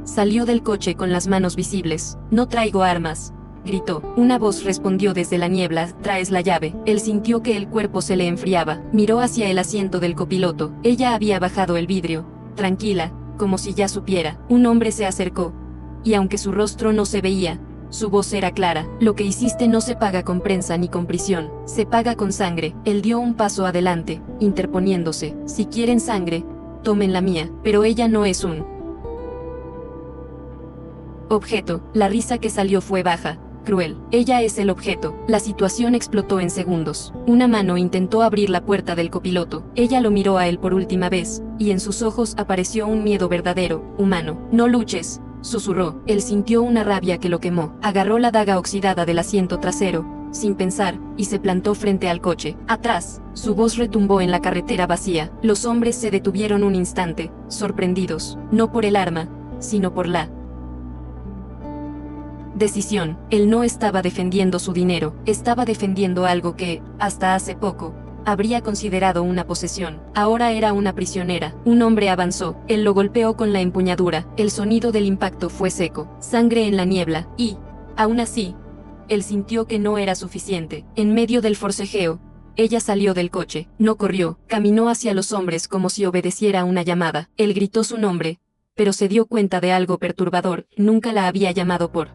S1: salió del coche con las manos visibles. No traigo armas, gritó. Una voz respondió desde la niebla, ¿traes la llave? Él sintió que el cuerpo se le enfriaba. Miró hacia el asiento del copiloto. Ella había bajado el vidrio, tranquila, como si ya supiera. Un hombre se acercó, y aunque su rostro no se veía, su voz era clara. Lo que hiciste no se paga con prensa ni con prisión, se paga con sangre. Él dio un paso adelante, interponiéndose. Si quieren sangre, tomen la mía, pero ella no es un objeto. La risa que salió fue baja, cruel. Ella es el objeto. La situación explotó en segundos. Una mano intentó abrir la puerta del copiloto. Ella lo miró a él por última vez, y en sus ojos apareció un miedo verdadero, humano. No luches, susurró. Él sintió una rabia que lo quemó. Agarró la daga oxidada del asiento trasero, sin pensar, y se plantó frente al coche. Atrás, su voz retumbó en la carretera vacía. Los hombres se detuvieron un instante, sorprendidos, no por el arma, sino por la decisión. Él no estaba defendiendo su dinero, estaba defendiendo algo que, hasta hace poco, habría considerado una posesión. Ahora era una prisionera. Un hombre avanzó, él lo golpeó con la empuñadura, el sonido del impacto fue seco, sangre en la niebla, y, aún así, él sintió que no era suficiente. En medio del forcejeo, ella salió del coche, no corrió, caminó hacia los hombres como si obedeciera una llamada. Él gritó su nombre, pero se dio cuenta de algo perturbador, nunca la había llamado por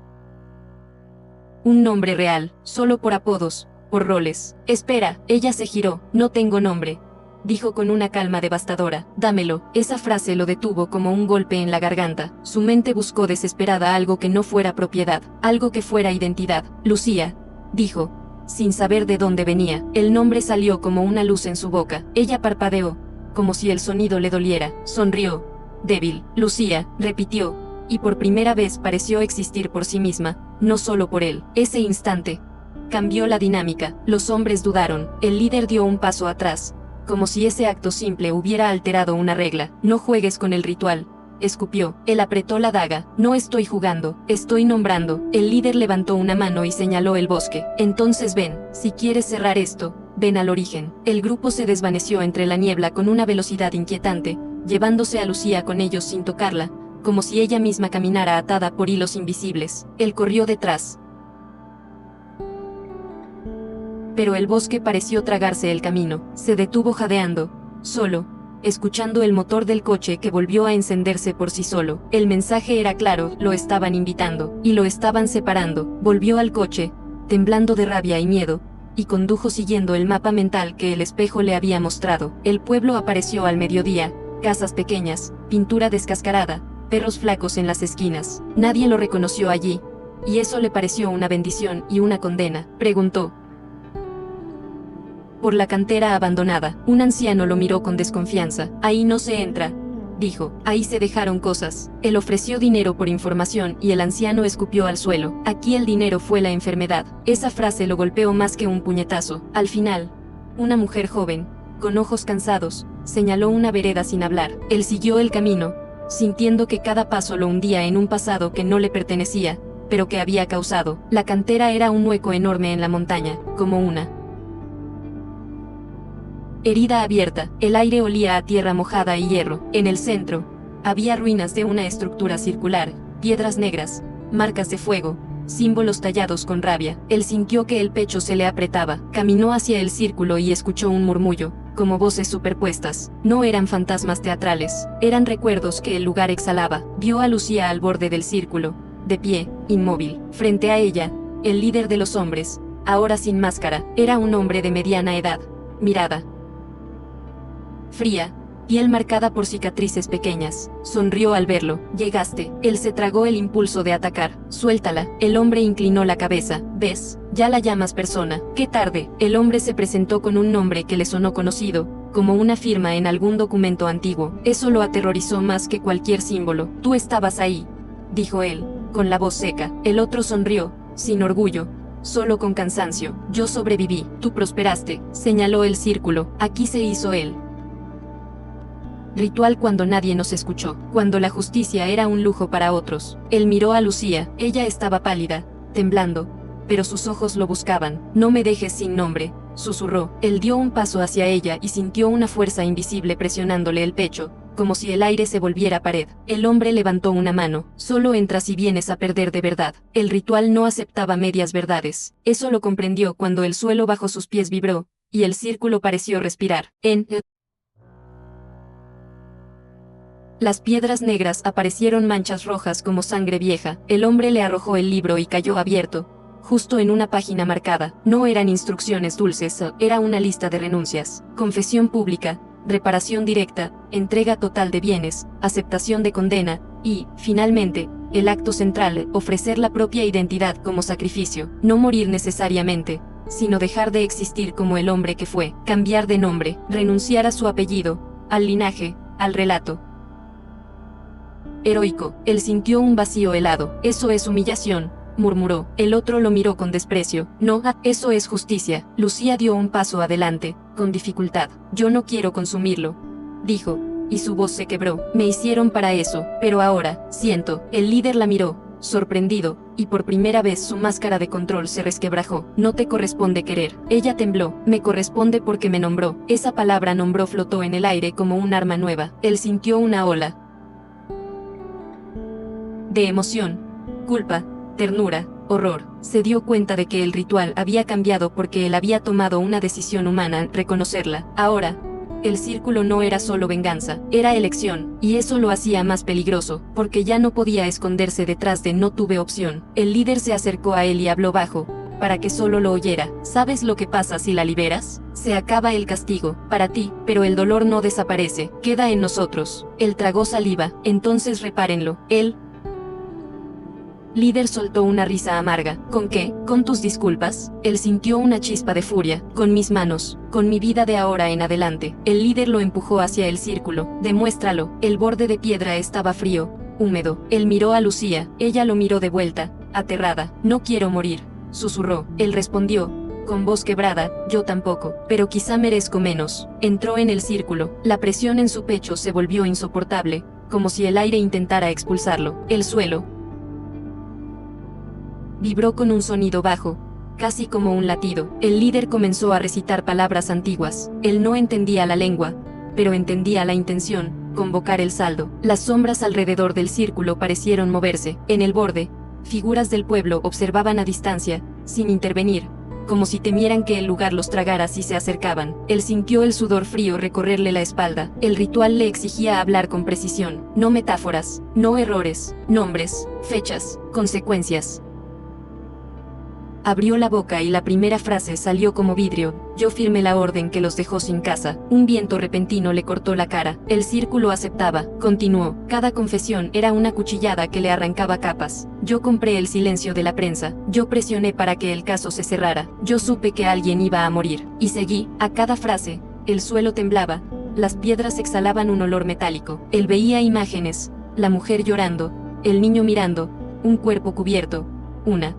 S1: un nombre real, solo por apodos, por roles. Espera, ella se giró, no tengo nombre, dijo con una calma devastadora. Dámelo. Esa frase lo detuvo como un golpe en la garganta. Su mente buscó desesperada algo que no fuera propiedad, algo que fuera identidad. Lucía, dijo, sin saber de dónde venía. El nombre salió como una luz en su boca. Ella parpadeó, como si el sonido le doliera. Sonrió, débil. Lucía, repitió, y por primera vez pareció existir por sí misma, no solo por él. Ese instante cambió la dinámica. Los hombres dudaron. El líder dio un paso atrás, como si ese acto simple hubiera alterado una regla. No juegues con el ritual, escupió. Él apretó la daga. No estoy jugando, estoy nombrando. El líder levantó una mano y señaló el bosque. Entonces ven, si quieres cerrar esto, ven al origen. El grupo se desvaneció entre la niebla con una velocidad inquietante, llevándose a Lucía con ellos sin tocarla, como si ella misma caminara atada por hilos invisibles. Él corrió detrás, pero el bosque pareció tragarse el camino. Se detuvo jadeando, solo, escuchando el motor del coche que volvió a encenderse por sí solo. El mensaje era claro, lo estaban invitando, y lo estaban separando. Volvió al coche, temblando de rabia y miedo, y condujo siguiendo el mapa mental que el espejo le había mostrado. El pueblo apareció al mediodía, casas pequeñas, pintura descascarada, perros flacos en las esquinas. Nadie lo reconoció allí, y eso le pareció una bendición y una condena. Preguntó por la cantera abandonada. Un anciano lo miró con desconfianza. Ahí no se entra, dijo. Ahí se dejaron cosas. Él ofreció dinero por información y el anciano escupió al suelo. Aquí el dinero fue la enfermedad. Esa frase lo golpeó más que un puñetazo. Al final, una mujer joven, con ojos cansados, señaló una vereda sin hablar. Él siguió el camino, sintiendo que cada paso lo hundía en un pasado que no le pertenecía, pero que había causado. La cantera era un hueco enorme en la montaña, como una herida abierta. El aire olía a tierra mojada y hierro. En el centro, había ruinas de una estructura circular, piedras negras, marcas de fuego, símbolos tallados con rabia. Él sintió que el pecho se le apretaba. Caminó hacia el círculo y escuchó un murmullo, como voces superpuestas. No eran fantasmas teatrales, eran recuerdos que el lugar exhalaba. Vio a Lucía al borde del círculo, de pie, inmóvil. Frente a ella, el líder de los hombres, ahora sin máscara, era un hombre de mediana edad. Mirada fría, piel marcada por cicatrices pequeñas. Sonrió al verlo. Llegaste. Él se tragó el impulso de atacar. Suéltala. El hombre inclinó la cabeza. ¿Ves? Ya la llamas persona. Qué tarde. El hombre se presentó con un nombre que le sonó conocido, como una firma en algún documento antiguo. Eso lo aterrorizó más que cualquier símbolo. Tú estabas ahí, dijo él, con la voz seca. El otro sonrió, sin orgullo, solo con cansancio. Yo sobreviví. Tú prosperaste. Señaló el círculo. Aquí se hizo él ritual cuando nadie nos escuchó, cuando la justicia era un lujo para otros. Él miró a Lucía. Ella estaba pálida, temblando, pero sus ojos lo buscaban. No me dejes sin nombre, susurró. Él dio un paso hacia ella y sintió una fuerza invisible presionándole el pecho, como si el aire se volviera pared. El hombre levantó una mano. Solo entras y vienes a perder de verdad. El ritual no aceptaba medias verdades. Eso lo comprendió cuando el suelo bajo sus pies vibró, y el círculo pareció respirar. Las piedras negras aparecieron manchas rojas como sangre vieja. El hombre le arrojó el libro y cayó abierto, justo en una página marcada. No eran instrucciones dulces, era una lista de renuncias. Confesión pública, reparación directa, entrega total de bienes, aceptación de condena, y, finalmente, el acto central, ofrecer la propia identidad como sacrificio. No morir necesariamente, sino dejar de existir como el hombre que fue. Cambiar de nombre, renunciar a su apellido, al linaje, al relato heroico. Él sintió un vacío helado. Eso es humillación, murmuró. El otro lo miró con desprecio. No, eso es justicia. Lucía dio un paso adelante, con dificultad. Yo no quiero consumirlo, dijo, y su voz se quebró. Me hicieron para eso, pero ahora, siento. El líder la miró, sorprendido, y por primera vez su máscara de control se resquebrajó. No te corresponde querer. Ella tembló. Me corresponde porque me nombró. Esa palabra nombró flotó en el aire como un arma nueva. Él sintió una ola de emoción, culpa, ternura, horror. Se dio cuenta de que el ritual había cambiado porque él había tomado una decisión humana al reconocerla. Ahora, el círculo no era solo venganza, era elección, y eso lo hacía más peligroso, porque ya no podía esconderse detrás de no tuve opción. El líder se acercó a él y habló bajo, para que solo lo oyera. ¿Sabes lo que pasa si la liberas? Se acaba el castigo, para ti, pero el dolor no desaparece, queda en nosotros. Él tragó saliva, entonces repárenlo. Él líder soltó una risa amarga. ¿Con qué? ¿Con tus disculpas? Él sintió una chispa de furia. Con mis manos, con mi vida de ahora en adelante. El líder lo empujó hacia el círculo. Demuéstralo. El borde de piedra estaba frío, húmedo. Él miró a Lucía. Ella lo miró de vuelta, aterrada. No quiero morir, susurró. Él respondió, con voz quebrada, yo tampoco, pero quizá merezco menos. Entró en el círculo. La presión en su pecho se volvió insoportable, como si el aire intentara expulsarlo. El suelo vibró con un sonido bajo, casi como un latido. El líder comenzó a recitar palabras antiguas. Él no entendía la lengua, pero entendía la intención, convocar el saldo. Las sombras alrededor del círculo parecieron moverse. En el borde, figuras del pueblo observaban a distancia, sin intervenir, como si temieran que el lugar los tragara si se acercaban. Él sintió el sudor frío recorrerle la espalda. El ritual le exigía hablar con precisión, no metáforas, no errores, nombres, fechas, consecuencias. Abrió la boca y la primera frase salió como vidrio. Yo firmé la orden que los dejó sin casa. Un viento repentino le cortó la cara. El círculo aceptaba. Continuó. Cada confesión era una cuchillada que le arrancaba capas. Yo compré el silencio de la prensa. Yo presioné para que el caso se cerrara. Yo supe que alguien iba a morir. Y seguí. A cada frase, el suelo temblaba. Las piedras exhalaban un olor metálico. Él veía imágenes. La mujer llorando. El niño mirando. Un cuerpo cubierto. Una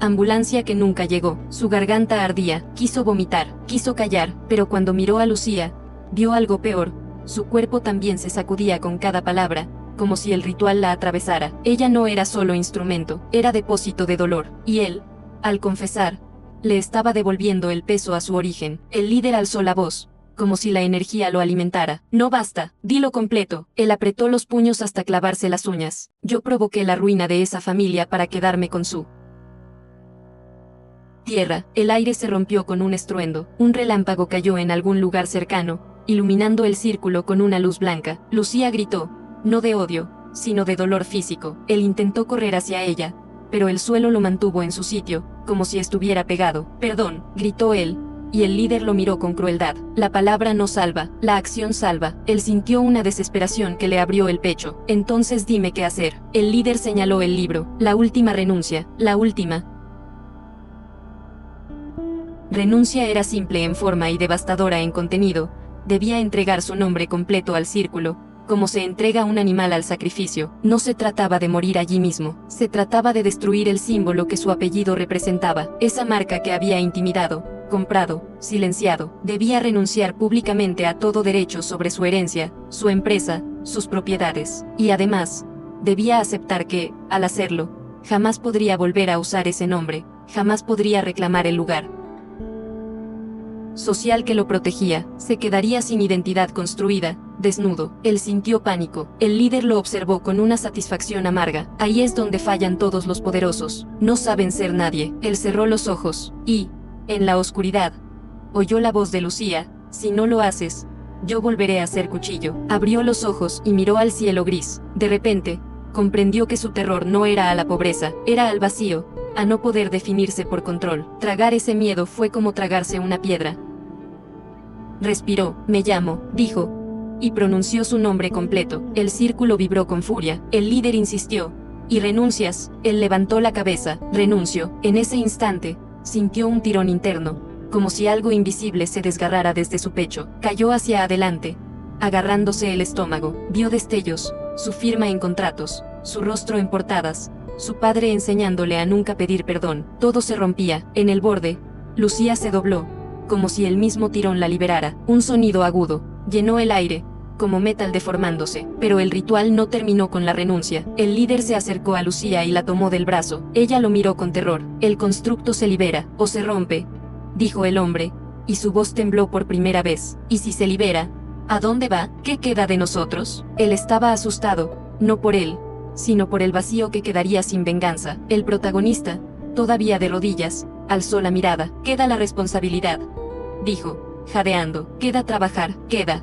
S1: ambulancia que nunca llegó. Su garganta ardía, quiso vomitar, quiso callar, pero cuando miró a Lucía, vio algo peor. Su cuerpo también se sacudía con cada palabra, como si el ritual la atravesara. Ella no era solo instrumento, era depósito de dolor, y él, al confesar, le estaba devolviendo el peso a su origen. El líder alzó la voz, como si la energía lo alimentara. No basta, dilo completo. Él apretó los puños hasta clavarse las uñas. Yo provoqué la ruina de esa familia para quedarme con su tierra. El aire se rompió con un estruendo. Un relámpago cayó en algún lugar cercano, iluminando el círculo con una luz blanca. Lucía gritó, no de odio, sino de dolor físico. Él intentó correr hacia ella, pero el suelo lo mantuvo en su sitio, como si estuviera pegado. Perdón, gritó él, y el líder lo miró con crueldad. La palabra no salva, la acción salva. Él sintió una desesperación que le abrió el pecho. Entonces dime qué hacer. El líder señaló el libro. La última renuncia, la última renuncia era simple en forma y devastadora en contenido. Debía entregar su nombre completo al círculo, como se entrega un animal al sacrificio. No se trataba de morir allí mismo, se trataba de destruir el símbolo que su apellido representaba, esa marca que había intimidado, comprado, silenciado. Debía renunciar públicamente a todo derecho sobre su herencia, su empresa, sus propiedades. Y además, debía aceptar que, al hacerlo, jamás podría volver a usar ese nombre, jamás podría reclamar el lugar social que lo protegía. Se quedaría sin identidad construida, desnudo. Él sintió pánico. El líder lo observó con una satisfacción amarga. Ahí es donde fallan todos los poderosos. No saben ser nadie. Él cerró los ojos, y, en la oscuridad, oyó la voz de Lucía, si no lo haces, yo volveré a ser cuchillo. Abrió los ojos y miró al cielo gris. De repente, comprendió que su terror no era a la pobreza, era al vacío, a no poder definirse por control. Tragar ese miedo fue como tragarse una piedra. Respiró. Me llamo, dijo, y pronunció su nombre completo. El círculo vibró con furia. El líder insistió. ¿Y renuncias? Él levantó la cabeza. Renuncio. En ese instante, sintió un tirón interno, como si algo invisible se desgarrara desde su pecho. Cayó hacia adelante, agarrándose el estómago. Vio destellos, su firma en contratos, su rostro en portadas, su padre enseñándole a nunca pedir perdón. Todo se rompía. En el borde, Lucía se dobló, como si el mismo tirón la liberara. Un sonido agudo llenó el aire, como Metal deformándose. Pero el ritual no terminó con la renuncia. El líder se acercó a Lucía y la tomó del brazo. Ella lo miró con terror. El constructo se libera, o se rompe, dijo el hombre, y su voz tembló por primera vez. ¿Y si se libera? ¿A dónde va? ¿Qué queda de nosotros? Él estaba asustado, no por él, sino por el vacío que quedaría sin venganza. El protagonista, todavía de rodillas, alzó la mirada. Queda la responsabilidad, dijo, jadeando. Queda trabajar, queda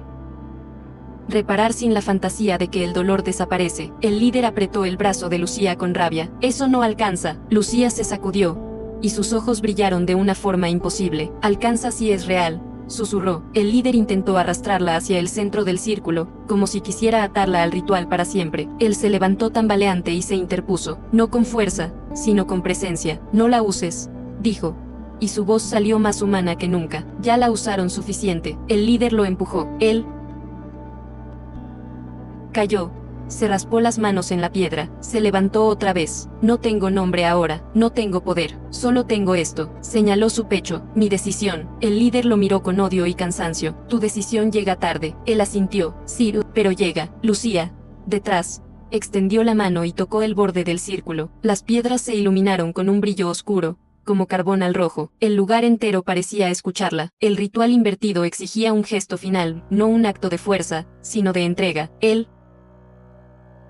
S1: reparar sin la fantasía de que el dolor desaparece. El líder apretó el brazo de Lucía con rabia. Eso no alcanza. Lucía se sacudió, y sus ojos brillaron de una forma imposible. Alcanza si es real, susurró. El líder intentó arrastrarla hacia el centro del círculo, como si quisiera atarla al ritual para siempre. Él se levantó tambaleante y se interpuso. No con fuerza, sino con presencia. No la uses, dijo, y su voz salió más humana que nunca. Ya la usaron suficiente. El líder lo empujó. Él cayó, se raspó las manos en la piedra, se levantó otra vez. No tengo nombre ahora, no tengo poder, solo tengo esto. Señaló su pecho. Mi decisión. El líder lo miró con odio y cansancio. Tu decisión llega tarde. Él asintió. Sí, pero llega. Lucía, detrás, extendió la mano y tocó el borde del círculo. Las piedras se iluminaron con un brillo oscuro, como carbón al rojo. El lugar entero parecía escucharla. El ritual invertido exigía un gesto final, no un acto de fuerza, sino de entrega. El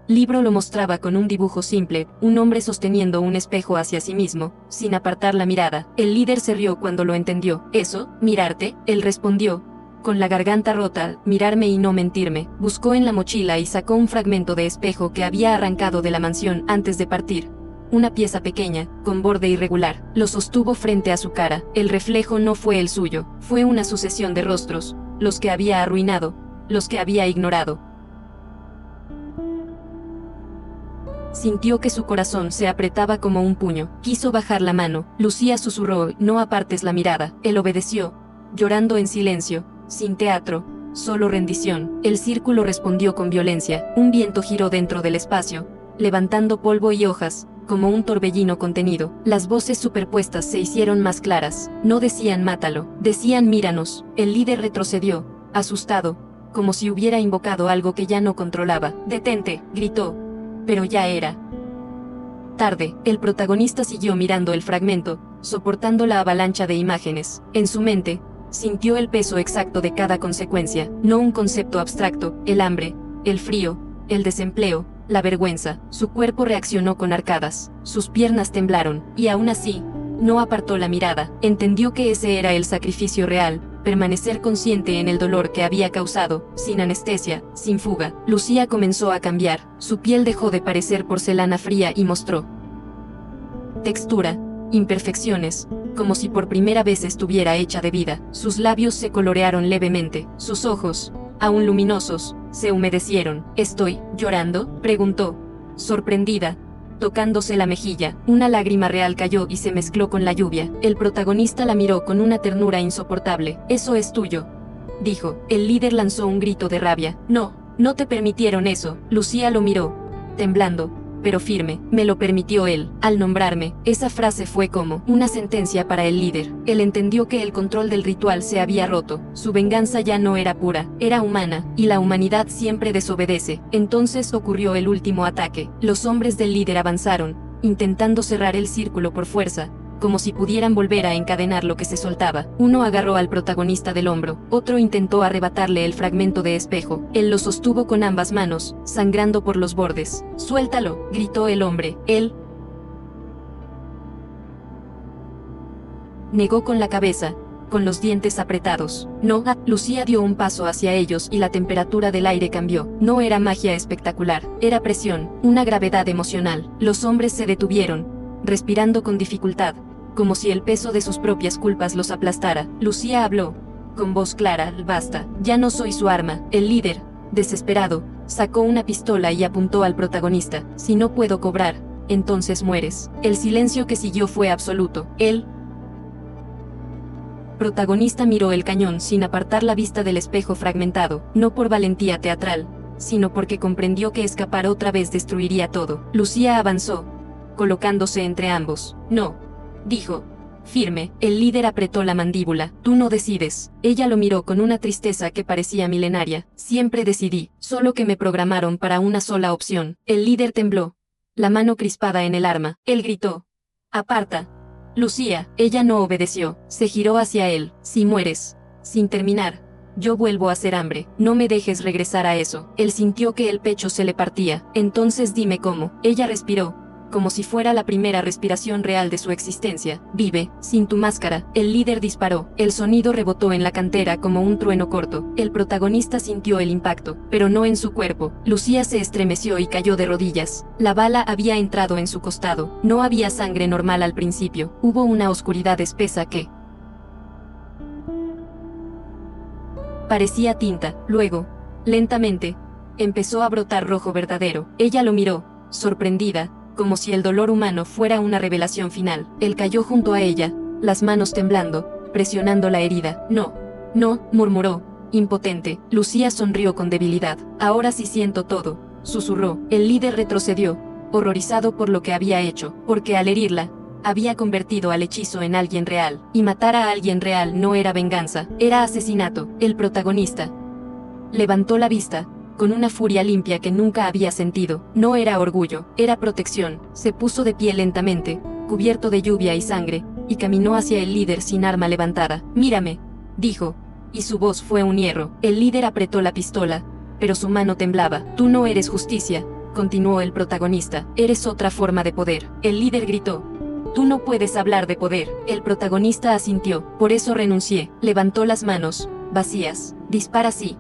S1: libro lo mostraba con un dibujo simple, un hombre sosteniendo un espejo hacia sí mismo, sin apartar la mirada. El líder se rió cuando lo entendió. ¿Eso? ¿Mirarte? Él respondió, con la garganta rota, mirarme y no mentirme. Buscó en la mochila y sacó un fragmento de espejo que había arrancado de la mansión antes de partir. Una pieza pequeña, con borde irregular. Lo sostuvo frente a su cara. El reflejo no fue el suyo, fue una sucesión de rostros, los que había arruinado, los que había ignorado. Sintió que su corazón se apretaba como un puño. Quiso bajar la mano. Lucía susurró, no apartes la mirada. Él obedeció, llorando en silencio, sin teatro, solo rendición. El círculo respondió con violencia. Un viento giró dentro del espacio, levantando polvo y hojas, como un torbellino contenido. Las voces superpuestas se hicieron más claras. No decían mátalo, decían míranos. El líder retrocedió, asustado, como si hubiera invocado algo que ya no controlaba. Detente, gritó. Pero ya era tarde. El protagonista siguió mirando el fragmento, soportando la avalancha de imágenes. En su mente, sintió el peso exacto de cada consecuencia, no un concepto abstracto, el hambre, el frío, el desempleo, la vergüenza. Su cuerpo reaccionó con arcadas, sus piernas temblaron, y aún así, no apartó la mirada. Entendió que ese era el sacrificio real, permanecer consciente en el dolor que había causado, sin anestesia, sin fuga. Lucía comenzó a cambiar. Su piel dejó de parecer porcelana fría y mostró textura, imperfecciones, como si por primera vez estuviera hecha de vida. Sus labios se colorearon levemente. Sus ojos, aún luminosos, se humedecieron. ¿Estoy llorando?, preguntó, sorprendida, tocándose la mejilla. Una lágrima real cayó y se mezcló con la lluvia. El protagonista la miró con una ternura insoportable. Eso es tuyo, dijo. El líder lanzó un grito de rabia. No, no te permitieron eso. Lucía lo miró, temblando, pero firme. Me lo permitió él, al nombrarme. Esa frase fue como una sentencia para el líder. Él entendió que el control del ritual se había roto. Su venganza ya no era pura, era humana, y la humanidad siempre desobedece. Entonces ocurrió el último ataque. Los hombres del líder avanzaron, intentando cerrar el círculo por fuerza, como si pudieran volver a encadenar lo que se soltaba. Uno agarró al protagonista del hombro, otro intentó arrebatarle el fragmento de espejo. Él lo sostuvo con ambas manos, sangrando por los bordes. «Suéltalo», gritó el hombre. Él negó con la cabeza, con los dientes apretados. «No». Lucía dio un paso hacia ellos y la temperatura del aire cambió. No era magia espectacular, era presión, una gravedad emocional. Los hombres se detuvieron, respirando con dificultad, como si el peso de sus propias culpas los aplastara. Lucía habló, con voz clara: «Basta, ya no soy su arma». El líder, desesperado, sacó una pistola y apuntó al protagonista. «Si no puedo cobrar, entonces mueres». El silencio que siguió fue absoluto. El protagonista miró el cañón sin apartar la vista del espejo fragmentado, no por valentía teatral, sino porque comprendió que escapar otra vez destruiría todo. Lucía avanzó, colocándose entre ambos. «No», dijo, firme. El líder apretó la mandíbula. Tú no decides. Ella lo miró con una tristeza que parecía milenaria. Siempre decidí, solo que me programaron para una sola opción. El líder tembló, la mano crispada en el arma. Él gritó: aparta, Lucía. Ella no obedeció. Se giró hacia él. Si mueres sin terminar, yo vuelvo a hacer hambre. No me dejes regresar a eso. Él sintió que el pecho se le partía. Entonces dime cómo. Ella respiró, como si fuera la primera respiración real de su existencia. Vive, sin tu máscara. El líder disparó. El sonido rebotó en la cantera como un trueno corto. El protagonista sintió el impacto, pero no en su cuerpo. Lucía se estremeció y cayó de rodillas. La bala había entrado en su costado. No había sangre normal al principio. Hubo una oscuridad espesa que parecía tinta. Luego, lentamente, empezó a brotar rojo verdadero. Ella lo miró, sorprendida, como si el dolor humano fuera una revelación final. Él cayó junto a ella, las manos temblando, presionando la herida. No, no, murmuró, impotente. Lucía sonrió con debilidad. Ahora sí siento todo, susurró. El líder retrocedió, horrorizado por lo que había hecho, porque al herirla, había convertido al hechizo en alguien real, y matar a alguien real no era venganza, era asesinato. El protagonista levantó la vista, con una furia limpia que nunca había sentido. No era orgullo, era protección. Se puso de pie lentamente, cubierto de lluvia y sangre, y caminó hacia el líder sin arma levantada. Mírame, dijo, y su voz fue un hierro. El líder apretó la pistola, pero su mano temblaba. Tú no eres justicia, continuó el protagonista, eres otra forma de poder. El líder gritó: tú no puedes hablar de poder. El protagonista asintió. Por eso renuncié. Levantó las manos, vacías. Dispara si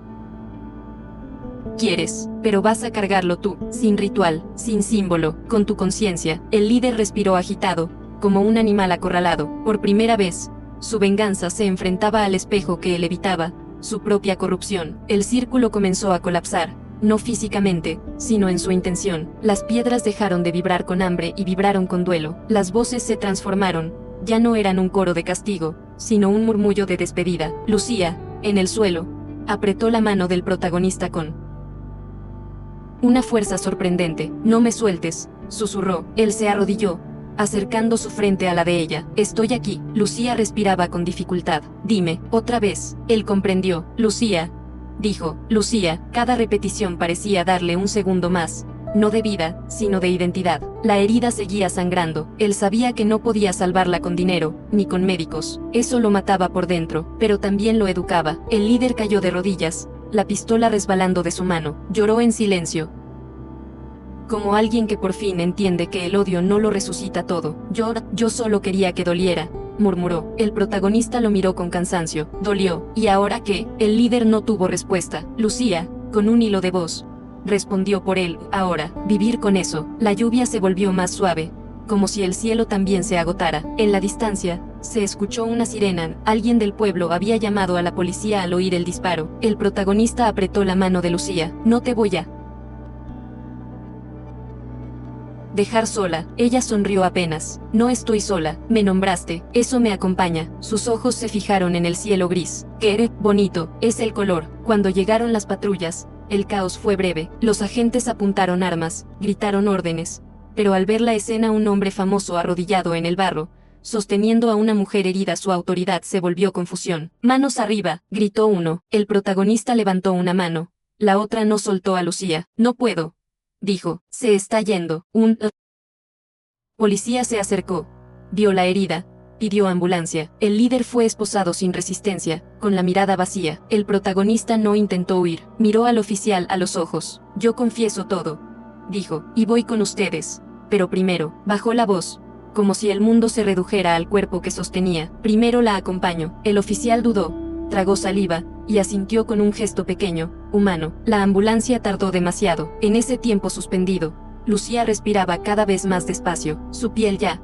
S1: quieres, pero vas a cargarlo tú, sin ritual, sin símbolo, con tu conciencia. El líder respiró agitado, como un animal acorralado. Por primera vez, su venganza se enfrentaba al espejo que él evitaba, su propia corrupción. El círculo comenzó a colapsar, no físicamente, sino en su intención. Las piedras dejaron de vibrar con hambre y vibraron con duelo. Las voces se transformaron, ya no eran un coro de castigo, sino un murmullo de despedida. Lucía, en el suelo, apretó la mano del protagonista con una fuerza sorprendente. No me sueltes, susurró. Él se arrodilló, acercando su frente a la de ella. Estoy aquí. Lucía respiraba con dificultad. Dime, otra vez. Él comprendió. Lucía, dijo. Lucía. Cada repetición parecía darle un segundo más, no de vida, sino de identidad. La herida seguía sangrando. Él sabía que no podía salvarla con dinero, ni con médicos. Eso lo mataba por dentro, pero también lo educaba. El líder cayó de rodillas, la pistola resbalando de su mano. Lloró en silencio, como alguien que por fin entiende que el odio no lo resucita todo. Yo solo quería que doliera, murmuró. El protagonista lo miró con cansancio. Dolió. ¿Y ahora qué? El líder no tuvo respuesta. Lucía, con un hilo de voz, respondió por él. Ahora, vivir con eso. La lluvia se volvió más suave, como si el cielo también se agotara. En la distancia, se escuchó una sirena. Alguien del pueblo había llamado a la policía al oír el disparo. El protagonista apretó la mano de Lucía. No te voy a dejar sola. Ella sonrió apenas. No estoy sola, me nombraste, eso me acompaña. Sus ojos se fijaron en el cielo gris. Qué bonito es el color. Cuando llegaron las patrullas, el caos fue breve. Los agentes apuntaron armas, gritaron órdenes, pero al ver la escena, un hombre famoso arrodillado en el barro, sosteniendo a una mujer herida, su autoridad se volvió confusión. Manos arriba, gritó uno. El protagonista levantó una mano, la otra no soltó a Lucía. No puedo, dijo. Se está yendo. Un policía se acercó, vio la herida, pidió ambulancia. El líder fue esposado sin resistencia, con la mirada vacía. El protagonista no intentó huir. Miró al oficial a los ojos. Yo confieso todo, dijo, y voy con ustedes. Pero primero, bajó la voz, como si el mundo se redujera al cuerpo que sostenía. Primero la acompaño. El oficial dudó, tragó saliva, y asintió con un gesto pequeño, humano. La ambulancia tardó demasiado. En ese tiempo suspendido, Lucía respiraba cada vez más despacio. Su piel ya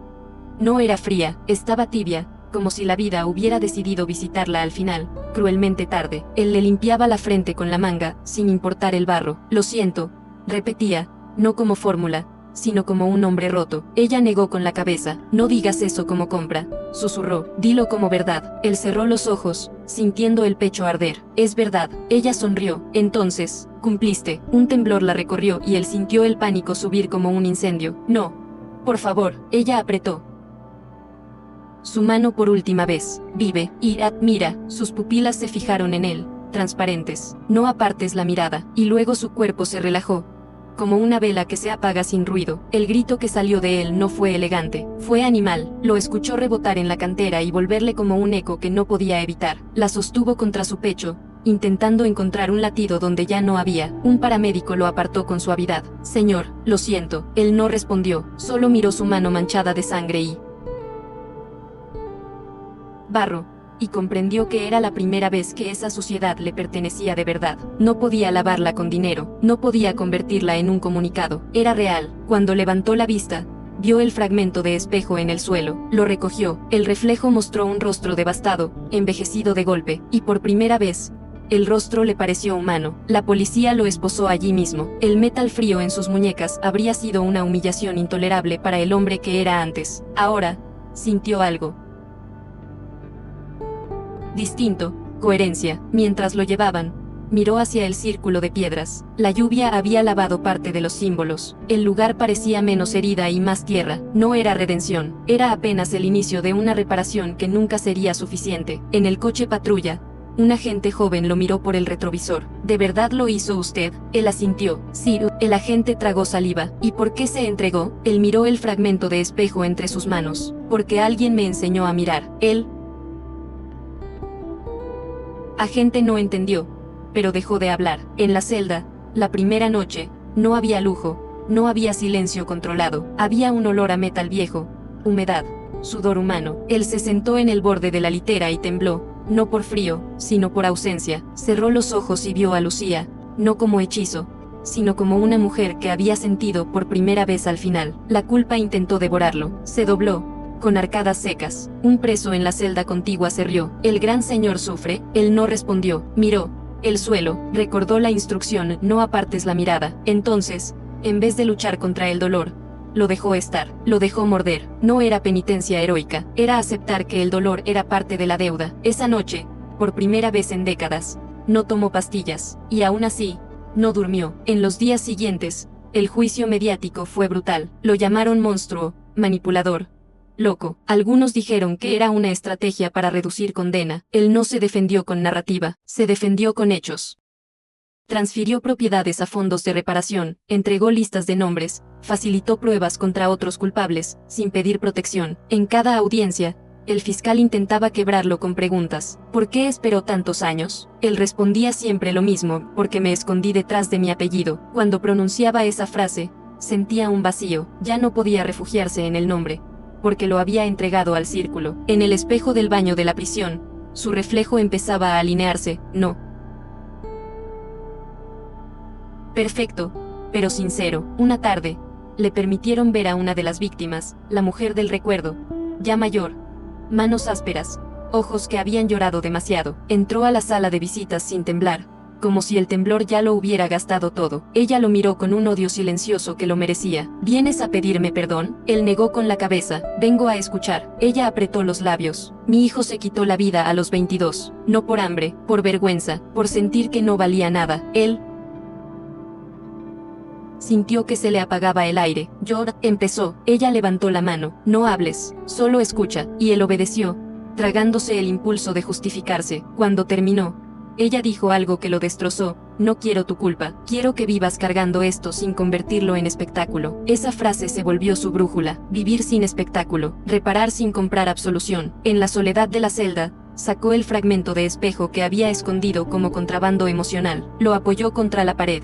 S1: no era fría, estaba tibia, como si la vida hubiera decidido visitarla al final, cruelmente tarde. Él le limpiaba la frente con la manga, sin importar el barro. Lo siento, repetía, no como fórmula, sino como un hombre roto. Ella negó con la cabeza. No digas eso como compra, susurró. Dilo como verdad. Él cerró los ojos, sintiendo el pecho arder. Es verdad. Ella sonrió. Entonces, cumpliste. Un temblor la recorrió y él sintió el pánico subir como un incendio. No. Por favor. Ella apretó su mano por última vez. Vive, Ira, mira. Sus pupilas se fijaron en él, transparentes. No apartes la mirada. Y luego su cuerpo se relajó, como una vela que se apaga sin ruido. El grito que salió de él no fue elegante, fue animal. Lo escuchó rebotar en la cantera y volverle como un eco que no podía evitar. La sostuvo contra su pecho, intentando encontrar un latido donde ya no había. Un paramédico lo apartó con suavidad. Señor, lo siento. Él no respondió, solo miró su mano manchada de sangre y barro, y comprendió que era la primera vez que esa suciedad le pertenecía de verdad. No podía lavarla con dinero, no podía convertirla en un comunicado. Era real. Cuando levantó la vista, vio el fragmento de espejo en el suelo, lo recogió. El reflejo mostró un rostro devastado, envejecido de golpe, y por primera vez, el rostro le pareció humano. La policía lo esposó allí mismo. El metal frío en sus muñecas habría sido una humillación intolerable para el hombre que era antes. Ahora, sintió algo distinto, coherencia. Mientras lo llevaban, miró hacia el círculo de piedras. La lluvia había lavado parte de los símbolos. El lugar parecía menos herida y más tierra. No era redención, era apenas el inicio de una reparación que nunca sería suficiente. En el coche patrulla, un agente joven lo miró por el retrovisor. ¿De verdad lo hizo usted? Él asintió. Sí. El agente tragó saliva. ¿Y por qué se entregó? Él miró el fragmento de espejo entre sus manos. Porque alguien me enseñó a mirar. Él. Agente no entendió, pero dejó de hablar. En la celda, la primera noche, no había lujo, no había silencio controlado. Había un olor a metal viejo, humedad, sudor humano. Él se sentó en el borde de la litera y tembló, no por frío, sino por ausencia. Cerró los ojos y vio a Lucía, no como hechizo, sino como una mujer que había sentido por primera vez al final. La culpa intentó devorarlo. Se dobló, con arcadas secas. Un preso en la celda contigua se rió. ¿El gran señor sufre? Él no respondió. Miró el suelo, recordó la instrucción, no apartes la mirada. Entonces, en vez de luchar contra el dolor, lo dejó estar, lo dejó morder. No era penitencia heroica, era aceptar que el dolor era parte de la deuda. Esa noche, por primera vez en décadas, no tomó pastillas, y aún así, no durmió. En los días siguientes, el juicio mediático fue brutal. Lo llamaron monstruo, manipulador, loco. Algunos dijeron que era una estrategia para reducir condena. Él no se defendió con narrativa, se defendió con hechos. Transfirió propiedades a fondos de reparación, entregó listas de nombres, facilitó pruebas contra otros culpables, sin pedir protección. En cada audiencia, el fiscal intentaba quebrarlo con preguntas. ¿Por qué esperó tantos años? Él respondía siempre lo mismo, porque me escondí detrás de mi apellido. Cuando pronunciaba esa frase, sentía un vacío. Ya no podía refugiarse en el nombre, porque lo había entregado al círculo. En el espejo del baño de la prisión, su reflejo empezaba a alinearse. No perfecto, pero sincero. Una tarde, le permitieron ver a una de las víctimas, la mujer del recuerdo, ya mayor, manos ásperas, ojos que habían llorado demasiado. Entró a la sala de visitas sin temblar, como si el temblor ya lo hubiera gastado todo. Ella lo miró con un odio silencioso que lo merecía. ¿Vienes a pedirme perdón? Él negó con la cabeza. Vengo a escuchar. Ella apretó los labios. Mi hijo se quitó la vida a los 22. No por hambre, por vergüenza, por sentir que no valía nada. Él sintió que se le apagaba el aire. Empezó. Ella levantó la mano. No hables, solo escucha. Y él obedeció, tragándose el impulso de justificarse. Cuando terminó, ella dijo algo que lo destrozó. No quiero tu culpa. Quiero que vivas cargando esto sin convertirlo en espectáculo. Esa frase se volvió su brújula. Vivir sin espectáculo. Reparar sin comprar absolución. En la soledad de la celda, sacó el fragmento de espejo que había escondido como contrabando emocional. Lo apoyó contra la pared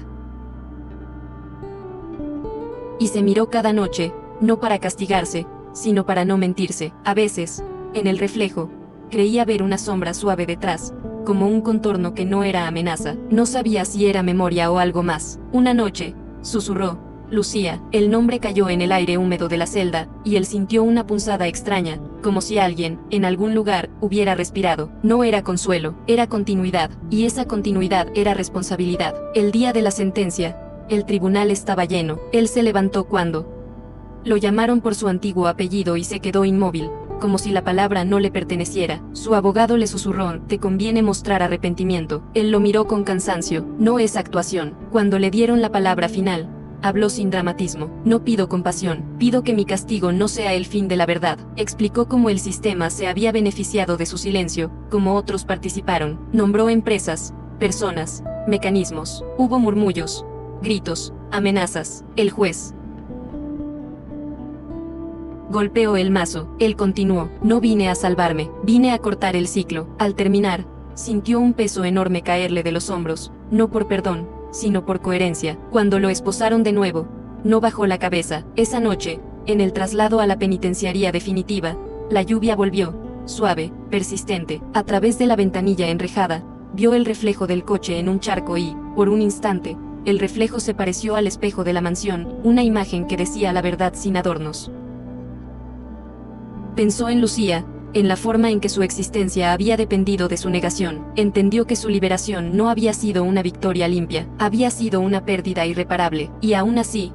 S1: y se miró cada noche, no para castigarse, sino para no mentirse. A veces, en el reflejo, creía ver una sombra suave detrás, como un contorno que no era amenaza. No sabía si era memoria o algo más. Una noche, susurró, Lucía. El nombre cayó en el aire húmedo de la celda, y él sintió una punzada extraña, como si alguien, en algún lugar, hubiera respirado. No era consuelo, era continuidad, y esa continuidad era responsabilidad. El día de la sentencia, el tribunal estaba lleno. Él se levantó cuando lo llamaron por su antiguo apellido y se quedó inmóvil, como si la palabra no le perteneciera. Su abogado le susurró, te conviene mostrar arrepentimiento. Él lo miró con cansancio. No es actuación. Cuando le dieron la palabra final, Habló sin dramatismo. No pido compasión, pido que mi castigo no sea el fin de la verdad. Explicó cómo el sistema se había beneficiado de su silencio, cómo otros participaron. Nombró empresas, personas, mecanismos. Hubo murmullos, gritos, amenazas. El juez golpeó el mazo. Él continuó: no vine a salvarme, vine a cortar el ciclo. Al terminar, sintió un peso enorme caerle de los hombros, no por perdón, sino por coherencia. Cuando lo esposaron de nuevo, no bajó la cabeza. Esa noche, en el traslado a la penitenciaría definitiva, la lluvia volvió, suave, persistente. A través de la ventanilla enrejada, vio el reflejo del coche en un charco y, por un instante, el reflejo se pareció al espejo de la mansión, una imagen que decía la verdad sin adornos. Pensó en Lucía, en la forma en que su existencia había dependido de su negación. Entendió que su liberación no había sido una victoria limpia, había sido una pérdida irreparable, y aún así,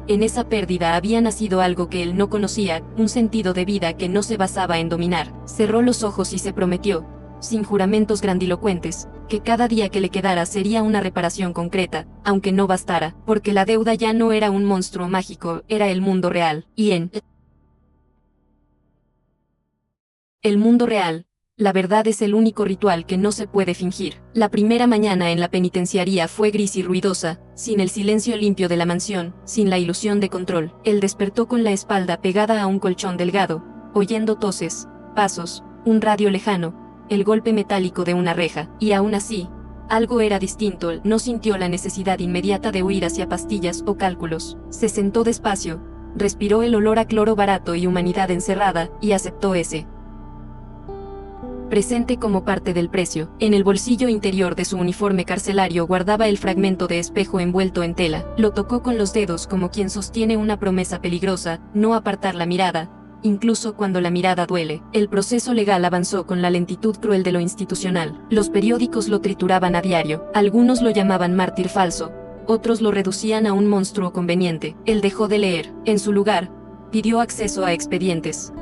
S1: en esa pérdida había nacido algo que él no conocía, un sentido de vida que no se basaba en dominar. Cerró los ojos y se prometió, sin juramentos grandilocuentes, que cada día que le quedara sería una reparación concreta, aunque no bastara, porque la deuda ya no era un monstruo mágico, era el mundo real, y en el mundo real, la verdad es el único ritual que no se puede fingir. La primera mañana en la penitenciaría fue gris y ruidosa, sin el silencio limpio de la mansión, sin la ilusión de control. Él despertó con la espalda pegada a un colchón delgado, oyendo toses, pasos, un radio lejano, el golpe metálico de una reja, y aún así, algo era distinto. No sintió la necesidad inmediata de huir hacia pastillas o cálculos. Se sentó despacio, respiró el olor a cloro barato y humanidad encerrada, y aceptó ese presente como parte del precio. En el bolsillo interior de su uniforme carcelario guardaba el fragmento de espejo envuelto en tela. Lo tocó con los dedos como quien sostiene una promesa peligrosa: no apartar la mirada, incluso cuando la mirada duele. El proceso legal avanzó con la lentitud cruel de lo institucional. Los periódicos lo trituraban a diario. Algunos lo llamaban mártir falso, otros lo reducían a un monstruo conveniente. Él dejó de leer. En su lugar, pidió acceso a expedientes,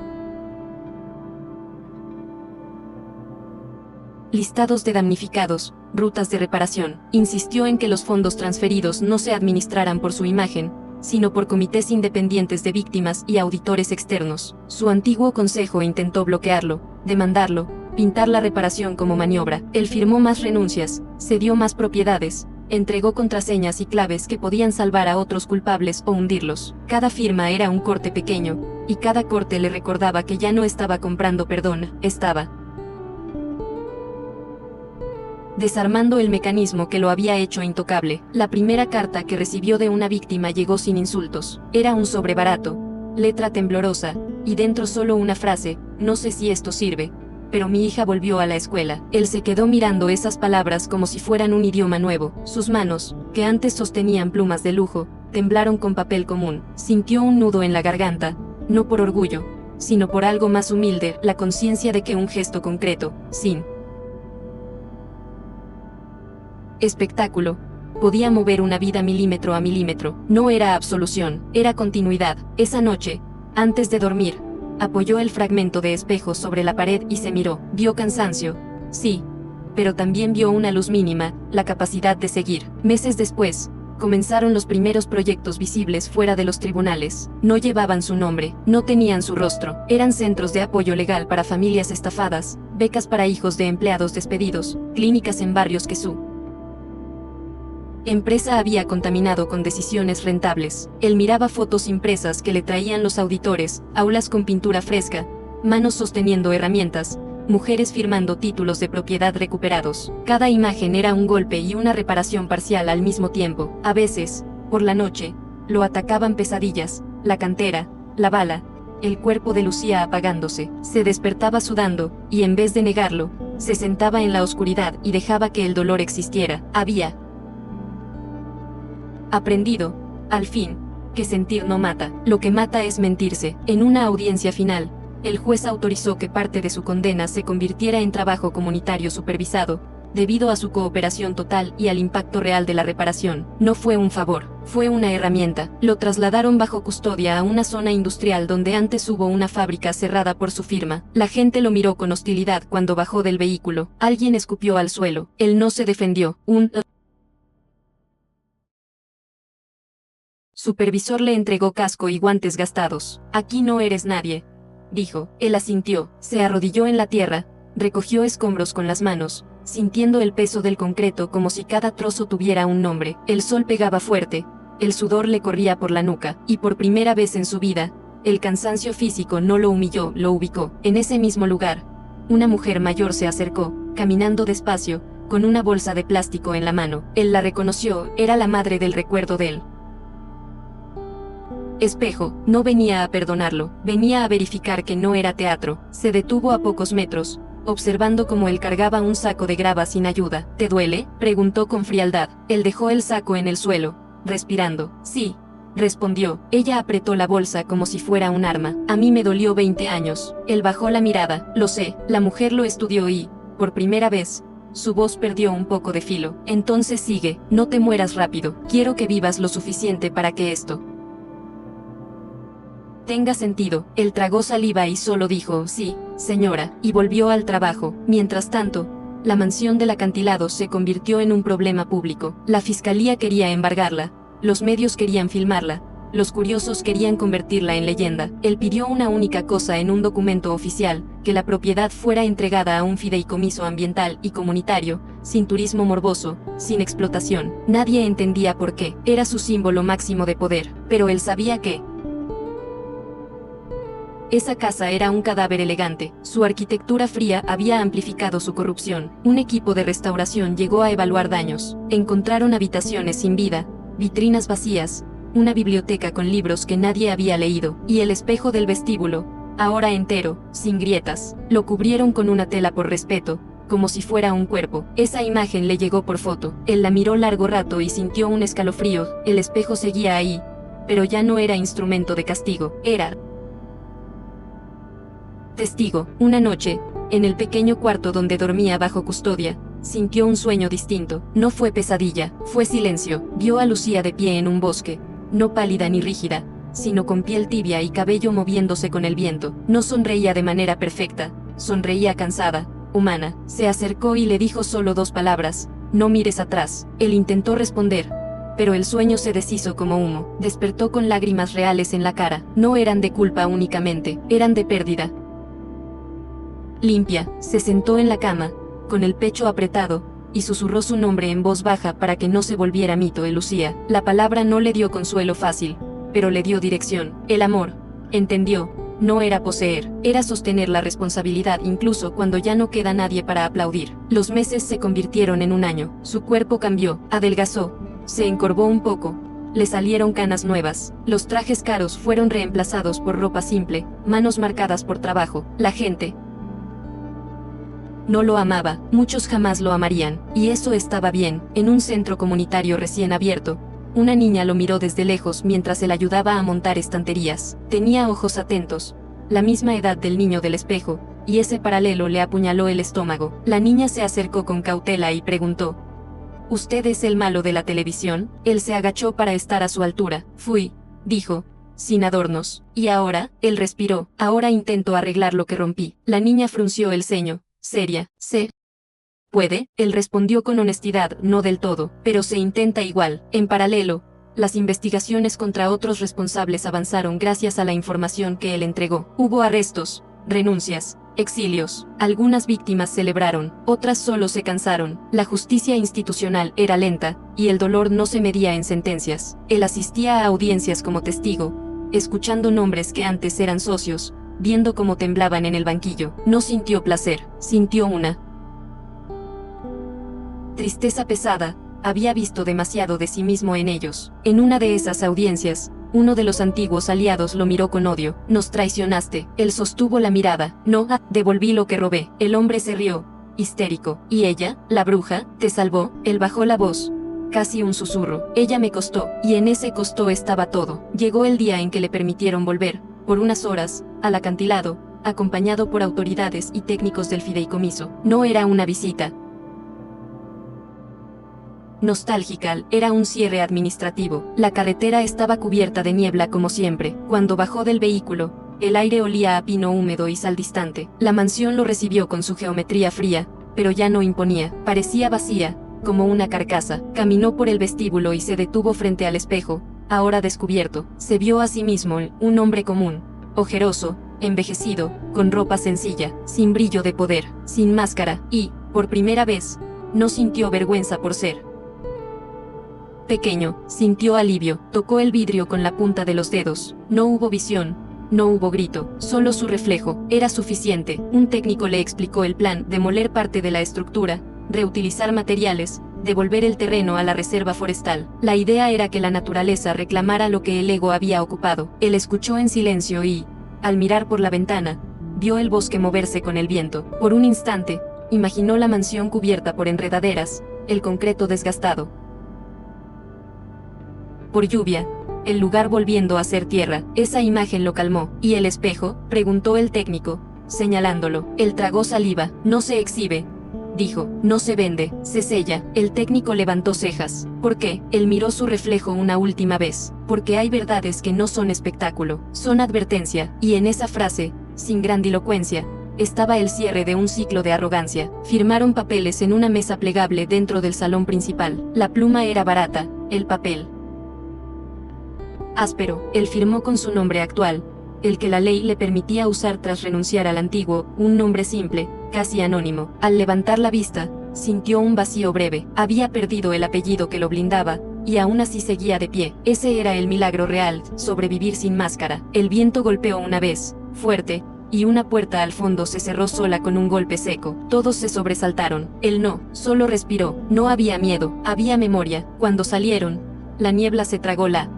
S1: listados de damnificados, rutas de reparación. Insistió en que los fondos transferidos no se administraran por su imagen, sino por comités independientes de víctimas y auditores externos. Su antiguo consejo intentó bloquearlo, demandarlo, pintar la reparación como maniobra. Él firmó más renuncias, cedió más propiedades, entregó contraseñas y claves que podían salvar a otros culpables o hundirlos. Cada firma era un corte pequeño, y cada corte le recordaba que ya no estaba comprando perdón, estaba desarmando el mecanismo que lo había hecho intocable. La primera carta que recibió de una víctima llegó sin insultos. Era un sobre barato, letra temblorosa, y dentro solo una frase: no sé si esto sirve, pero mi hija volvió a la escuela. Él se quedó mirando esas palabras como si fueran un idioma nuevo. Sus manos, que antes sostenían plumas de lujo, temblaron con papel común. Sintió un nudo en la garganta, no por orgullo, sino por algo más humilde, la conciencia de que un gesto concreto, sin espectáculo, podía mover una vida milímetro a milímetro. No era absolución, era continuidad. Esa noche, antes de dormir, apoyó el fragmento de espejo sobre la pared y se miró. Vio cansancio, sí, pero también vio una luz mínima, la capacidad de seguir. Meses después, comenzaron los primeros proyectos visibles fuera de los tribunales. No llevaban su nombre, no tenían su rostro. Eran centros de apoyo legal para familias estafadas, becas para hijos de empleados despedidos, clínicas en barrios que su empresa había contaminado con decisiones rentables. Él miraba fotos impresas que le traían los auditores, aulas con pintura fresca, manos sosteniendo herramientas, mujeres firmando títulos de propiedad recuperados. Cada imagen era un golpe y una reparación parcial al mismo tiempo. A veces, por la noche, lo atacaban pesadillas, la cantera, la bala, el cuerpo de Lucía apagándose. Se despertaba sudando, y en vez de negarlo, se sentaba en la oscuridad y dejaba que el dolor existiera. Había aprendido, al fin, que sentir no mata. Lo que mata es mentirse. En una audiencia final, el juez autorizó que parte de su condena se convirtiera en trabajo comunitario supervisado, debido a su cooperación total y al impacto real de la reparación. No fue un favor, fue una herramienta. Lo trasladaron bajo custodia a una zona industrial donde antes hubo una fábrica cerrada por su firma. La gente lo miró con hostilidad cuando bajó del vehículo. Alguien escupió al suelo. Él no se defendió. Un supervisor le entregó casco y guantes gastados. Aquí no eres nadie, dijo. Él asintió, se arrodilló en la tierra, recogió escombros con las manos, sintiendo el peso del concreto como si cada trozo tuviera un nombre. El sol pegaba fuerte, el sudor le corría por la nuca, y por primera vez en su vida, el cansancio físico no lo humilló, lo ubicó. En ese mismo lugar, una mujer mayor se acercó, caminando despacio, con una bolsa de plástico en la mano. Él la reconoció, era la madre del recuerdo de él. Espejo, no venía a perdonarlo, venía a verificar que no era teatro. Se detuvo a pocos metros, observando cómo él cargaba un saco de grava sin ayuda. ¿Te duele?, preguntó con frialdad. Él dejó el saco en el suelo, respirando. Sí, respondió. Ella apretó la bolsa como si fuera un arma. A mí me dolió 20 años. Él bajó la mirada. Lo sé. La mujer lo estudió y, por primera vez, su voz perdió un poco de filo. Entonces sigue, no te mueras rápido. Quiero que vivas lo suficiente para que esto tenga sentido. Él tragó saliva y solo dijo, sí, señora, y volvió al trabajo. Mientras tanto, la mansión del acantilado se convirtió en un problema público. La fiscalía quería embargarla, los medios querían filmarla, los curiosos querían convertirla en leyenda. Él pidió una única cosa en un documento oficial, que la propiedad fuera entregada a un fideicomiso ambiental y comunitario, sin turismo morboso, sin explotación. Nadie entendía por qué, era su símbolo máximo de poder, pero él sabía que esa casa era un cadáver elegante. Su arquitectura fría había amplificado su corrupción. Un equipo de restauración llegó a evaluar daños. Encontraron habitaciones sin vida, vitrinas vacías, una biblioteca con libros que nadie había leído, y el espejo del vestíbulo, ahora entero, sin grietas. Lo cubrieron con una tela por respeto, como si fuera un cuerpo. Esa imagen le llegó por foto. Él la miró largo rato y sintió un escalofrío. El espejo seguía ahí, pero ya no era instrumento de castigo, era testigo. Una noche, en el pequeño cuarto donde dormía bajo custodia, sintió un sueño distinto. No fue pesadilla, fue silencio. Vio a Lucía de pie en un bosque, no pálida ni rígida, sino con piel tibia y cabello moviéndose con el viento. No sonreía de manera perfecta, sonreía cansada, humana. Se acercó y le dijo solo 2 palabras, no mires atrás. Él intentó responder, pero el sueño se deshizo como humo. Despertó con lágrimas reales en la cara. No eran de culpa únicamente, eran de pérdida. Limpia, se sentó en la cama, con el pecho apretado, y susurró su nombre en voz baja para que no se volviera mito de Lucía. La palabra no le dio consuelo fácil, pero le dio dirección. El amor, entendió, no era poseer, era sostener la responsabilidad incluso cuando ya no queda nadie para aplaudir. Los meses se convirtieron en un año. Su cuerpo cambió, adelgazó, se encorvó un poco, le salieron canas nuevas. Los trajes caros fueron reemplazados por ropa simple, manos marcadas por trabajo. La gente no lo amaba, muchos jamás lo amarían, y eso estaba bien. En un centro comunitario recién abierto, una niña lo miró desde lejos mientras él ayudaba a montar estanterías. Tenía ojos atentos, la misma edad del niño del espejo, y ese paralelo le apuñaló el estómago. La niña se acercó con cautela y preguntó, ¿usted es el malo de la televisión? Él se agachó para estar a su altura. Fui, dijo, sin adornos. Y ahora, él respiró, ahora intento arreglar lo que rompí. La niña frunció el ceño, seria. ¿Se puede? Él respondió con honestidad, no del todo, pero se intenta igual. En paralelo, las investigaciones contra otros responsables avanzaron gracias a la información que él entregó. Hubo arrestos, renuncias, exilios. Algunas víctimas celebraron, otras solo se cansaron. La justicia institucional era lenta, y el dolor no se medía en sentencias. Él asistía a audiencias como testigo, escuchando nombres que antes eran socios, viendo cómo temblaban en el banquillo. No sintió placer, sintió una tristeza pesada. Había visto demasiado de sí mismo en ellos. En una de esas audiencias, uno de los antiguos aliados lo miró con odio. Nos traicionaste. Él sostuvo la mirada. No, devolví lo que robé. El hombre se rió, histérico. ¿Y ella, la bruja, te salvó? Él bajó la voz, casi un susurro. Ella me costó, y en ese costó estaba todo. Llegó el día en que le permitieron volver, por unas horas, al acantilado, acompañado por autoridades y técnicos del fideicomiso. No era una visita nostálgica, era un cierre administrativo. La carretera estaba cubierta de niebla como siempre. Cuando bajó del vehículo, el aire olía a pino húmedo y sal distante. La mansión lo recibió con su geometría fría, pero ya no imponía. Parecía vacía, como una carcasa. Caminó por el vestíbulo y se detuvo frente al espejo, ahora descubierto, se vio a sí mismo un hombre común, ojeroso, envejecido, con ropa sencilla, sin brillo de poder, sin máscara, y, por primera vez, no sintió vergüenza por ser pequeño, sintió alivio, tocó el vidrio con la punta de los dedos, no hubo visión, no hubo grito, solo su reflejo, era suficiente. Un técnico le explicó el plan: demoler parte de la estructura, reutilizar materiales, devolver el terreno a la reserva forestal. La idea era que la naturaleza reclamara lo que el ego había ocupado. Él escuchó en silencio y, al mirar por la ventana, vio el bosque moverse con el viento. Por un instante, imaginó la mansión cubierta por enredaderas, el concreto desgastado por lluvia, el lugar volviendo a ser tierra. Esa imagen lo calmó. ¿Y el espejo?, preguntó el técnico, señalándolo. Él tragó saliva. No se exhibe, dijo, no se vende, se sella. El técnico levantó cejas. ¿Por qué? Él miró su reflejo una última vez. Porque hay verdades que no son espectáculo, son advertencia. Y en esa frase, sin grandilocuencia, estaba el cierre de un ciclo de arrogancia. Firmaron papeles en una mesa plegable dentro del salón principal. La pluma era barata, el papel áspero. Él firmó con su nombre actual, el que la ley le permitía usar tras renunciar al antiguo, un nombre simple, casi anónimo. Al levantar la vista, sintió un vacío breve. Había perdido el apellido que lo blindaba, y aún así seguía de pie. Ese era el milagro real, sobrevivir sin máscara. El viento golpeó una vez, fuerte, y una puerta al fondo se cerró sola con un golpe seco. Todos se sobresaltaron. Él no, solo respiró. No había miedo, había memoria. Cuando salieron, la niebla se tragó la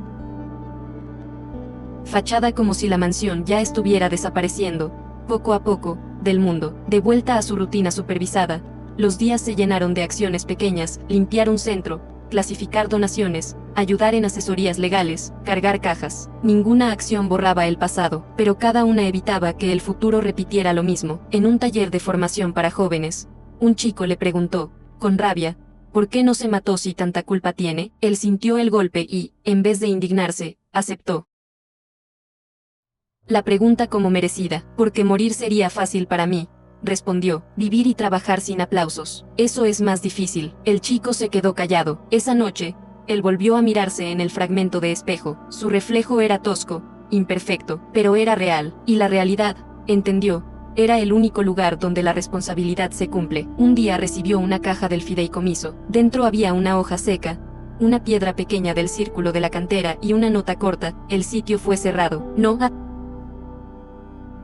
S1: fachada como si la mansión ya estuviera desapareciendo, poco a poco, del mundo. De vuelta a su rutina supervisada, los días se llenaron de acciones pequeñas: limpiar un centro, clasificar donaciones, ayudar en asesorías legales, cargar cajas. Ninguna acción borraba el pasado, pero cada una evitaba que el futuro repitiera lo mismo. En un taller de formación para jóvenes, un chico le preguntó, con rabia, ¿por qué no se mató si tanta culpa tiene? Él sintió el golpe y, en vez de indignarse, aceptó la pregunta como merecida. Porque morir sería fácil para mí, respondió. Vivir y trabajar sin aplausos, eso es más difícil. El chico se quedó callado. Esa noche, él volvió a mirarse en el fragmento de espejo. Su reflejo era tosco, imperfecto, pero era real. Y la realidad, entendió, era el único lugar donde la responsabilidad se cumple. Un día recibió una caja del fideicomiso. Dentro había una hoja seca, una piedra pequeña del círculo de la cantera y una nota corta: el sitio fue cerrado. No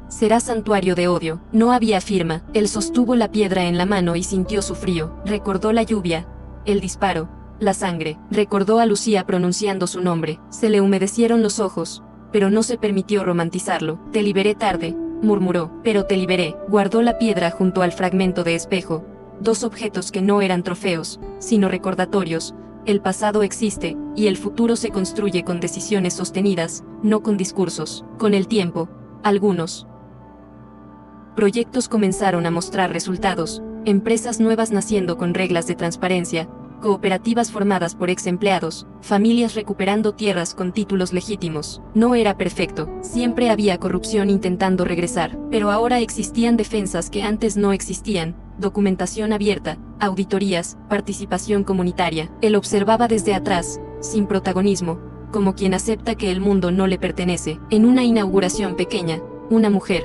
S1: será santuario de odio. No había firma. Él sostuvo la piedra en la mano y sintió su frío. Recordó la lluvia, el disparo, la sangre. Recordó a Lucía pronunciando su nombre. Se le humedecieron los ojos, pero no se permitió romantizarlo. Te liberé tarde, murmuró, pero te liberé. Guardó la piedra junto al fragmento de espejo. Dos objetos que no eran trofeos, sino recordatorios. El pasado existe, y el futuro se construye con decisiones sostenidas, no con discursos. Con el tiempo, algunos proyectos comenzaron a mostrar resultados: empresas nuevas naciendo con reglas de transparencia, cooperativas formadas por ex empleados, familias recuperando tierras con títulos legítimos. No era perfecto, siempre había corrupción intentando regresar, pero ahora existían defensas que antes no existían, documentación abierta, auditorías, participación comunitaria. Él observaba desde atrás, sin protagonismo, como quien acepta que el mundo no le pertenece. En una inauguración pequeña, una mujer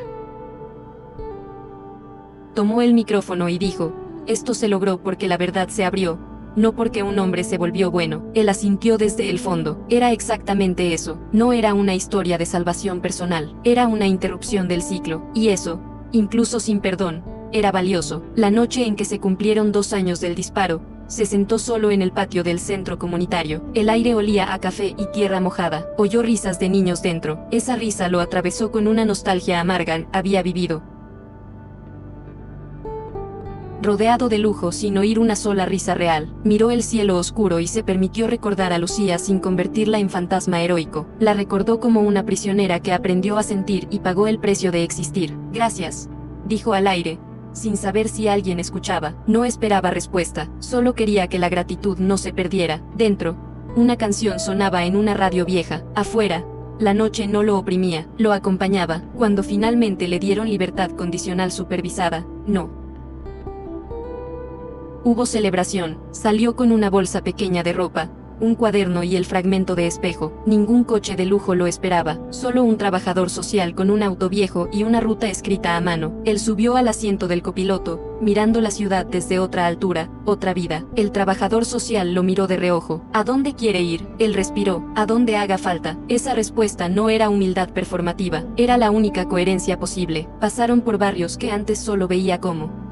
S1: tomó el micrófono y dijo: esto se logró porque la verdad se abrió, no porque un hombre se volvió bueno. Él asintió desde el fondo. Era exactamente eso. No era una historia de salvación personal, era una interrupción del ciclo. Y eso, incluso sin perdón, era valioso. La noche en que se cumplieron 2 años del disparo, se sentó solo en el patio del centro comunitario. El aire olía a café y tierra mojada. Oyó risas de niños dentro. Esa risa lo atravesó con una nostalgia amarga. Había vivido rodeado de lujo sin oír una sola risa real. Miró el cielo oscuro y se permitió recordar a Lucía sin convertirla en fantasma heroico. La recordó como una prisionera que aprendió a sentir y pagó el precio de existir. Gracias, dijo al aire, sin saber si alguien escuchaba. No esperaba respuesta, solo quería que la gratitud no se perdiera. Dentro, una canción sonaba en una radio vieja. Afuera, la noche no lo oprimía, lo acompañaba. Cuando finalmente le dieron libertad condicional supervisada, no hubo celebración. Salió con una bolsa pequeña de ropa, un cuaderno y el fragmento de espejo. Ningún coche de lujo lo esperaba, solo un trabajador social con un auto viejo y una ruta escrita a mano. Él subió al asiento del copiloto, mirando la ciudad desde otra altura, otra vida. El trabajador social lo miró de reojo. ¿A dónde quiere ir? Él respiró. A donde haga falta. Esa respuesta no era humildad performativa, era la única coherencia posible. Pasaron por barrios que antes solo veía como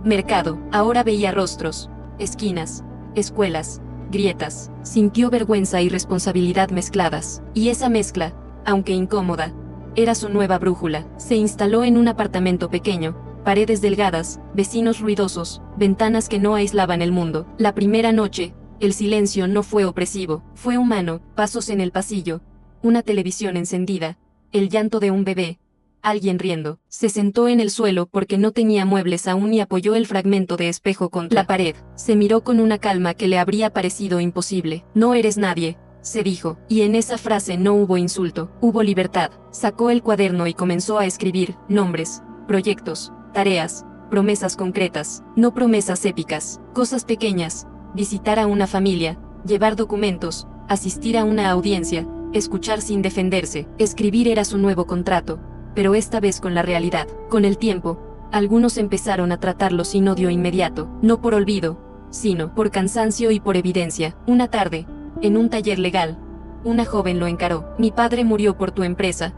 S1: mercado, ahora veía rostros, esquinas, escuelas, grietas. Sintió vergüenza y responsabilidad mezcladas, y esa mezcla, aunque incómoda, era su nueva brújula. Se instaló en un apartamento pequeño, paredes delgadas, vecinos ruidosos, ventanas que no aislaban el mundo. La primera noche, el silencio no fue opresivo, fue humano, pasos en el pasillo, una televisión encendida, el llanto de un bebé, alguien riendo. Se sentó en el suelo porque no tenía muebles aún y apoyó el fragmento de espejo contra la pared. Se miró con una calma que le habría parecido imposible. No eres nadie, se dijo, y en esa frase no hubo insulto, hubo libertad. Sacó el cuaderno y comenzó a escribir nombres, proyectos, tareas, promesas concretas, no promesas épicas, cosas pequeñas, visitar a una familia, llevar documentos, asistir a una audiencia, escuchar sin defenderse. Escribir era su nuevo contrato, pero esta vez con la realidad. Con el tiempo, algunos empezaron a tratarlo sin odio inmediato, no por olvido, sino por cansancio y por evidencia. Una tarde, en un taller legal, una joven lo encaró. Mi padre murió por tu empresa,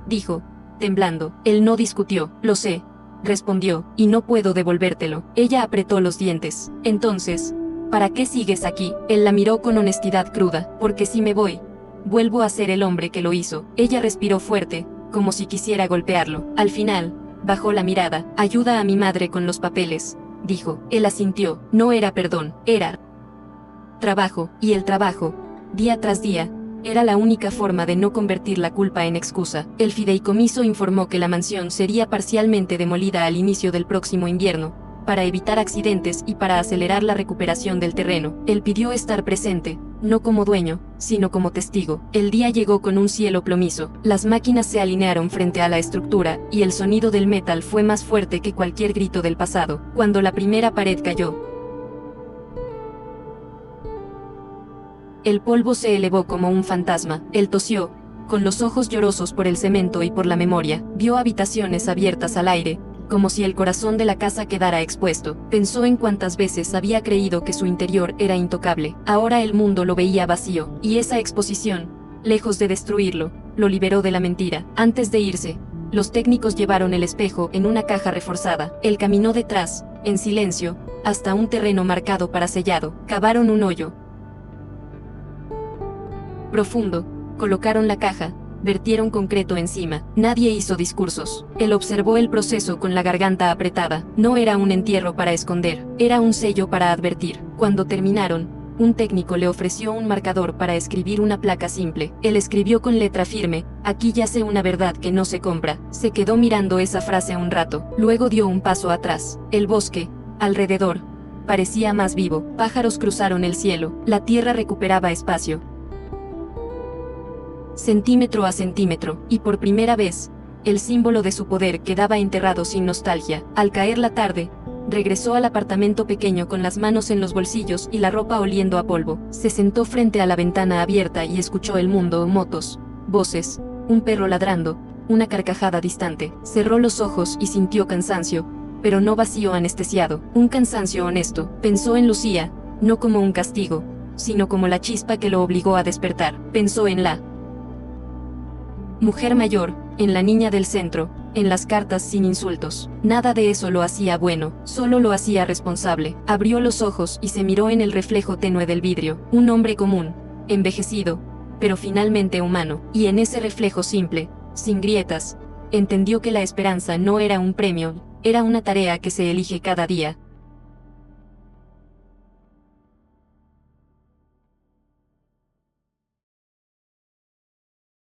S1: dijo, temblando. Él no discutió. Lo sé, respondió, y no puedo devolvértelo. Ella apretó los dientes. Entonces, ¿para qué sigues aquí? Él la miró con honestidad cruda. Porque si me voy, vuelvo a ser el hombre que lo hizo. Ella respiró fuerte, como si quisiera golpearlo. Al final, bajó la mirada. Ayuda a mi madre con los papeles, dijo. Él asintió. No era perdón, era trabajo, y el trabajo, día tras día, era la única forma de no convertir la culpa en excusa. El fideicomiso informó que la mansión sería parcialmente demolida al inicio del próximo invierno, para evitar accidentes y para acelerar la recuperación del terreno. Él pidió estar presente, no como dueño, sino como testigo. El día llegó con un cielo plomizo. Las máquinas se alinearon frente a la estructura, y el sonido del metal fue más fuerte que cualquier grito del pasado. Cuando la primera pared cayó, el polvo se elevó como un fantasma. Él tosió, con los ojos llorosos por el cemento y por la memoria. Vio habitaciones abiertas al aire, como si el corazón de la casa quedara expuesto. Pensó en cuántas veces había creído que su interior era intocable. Ahora el mundo lo veía vacío, y esa exposición, lejos de destruirlo, lo liberó de la mentira. Antes de irse, los técnicos llevaron el espejo en una caja reforzada. Él caminó detrás, en silencio, hasta un terreno marcado para sellado. Cavaron un hoyo profundo, colocaron la caja, vertieron concreto encima. Nadie hizo discursos. Él observó el proceso con la garganta apretada. No era un entierro para esconder, era un sello para advertir. Cuando terminaron, un técnico le ofreció un marcador para escribir una placa simple. Él escribió con letra firme: aquí yace una verdad que no se compra. Se quedó mirando esa frase un rato, luego dio un paso atrás. El bosque, alrededor, parecía más vivo. Pájaros cruzaron el cielo, la tierra recuperaba espacio, centímetro a centímetro, y por primera vez, el símbolo de su poder quedaba enterrado sin nostalgia. Al caer la tarde, regresó al apartamento pequeño con las manos en los bolsillos y la ropa oliendo a polvo. Se sentó frente a la ventana abierta y escuchó el mundo, motos, voces, un perro ladrando, una carcajada distante. Cerró los ojos y sintió cansancio, pero no vacío anestesiado, un cansancio honesto. Pensó en Lucía, no como un castigo, sino como la chispa que lo obligó a despertar. Pensó en la mujer mayor, en la niña del centro, en las cartas sin insultos. Nada de eso lo hacía bueno, solo lo hacía responsable. Abrió los ojos y se miró en el reflejo tenue del vidrio. Un hombre común, envejecido, pero finalmente humano. Y en ese reflejo simple, sin grietas, entendió que la esperanza no era un premio, era una tarea que se elige cada día.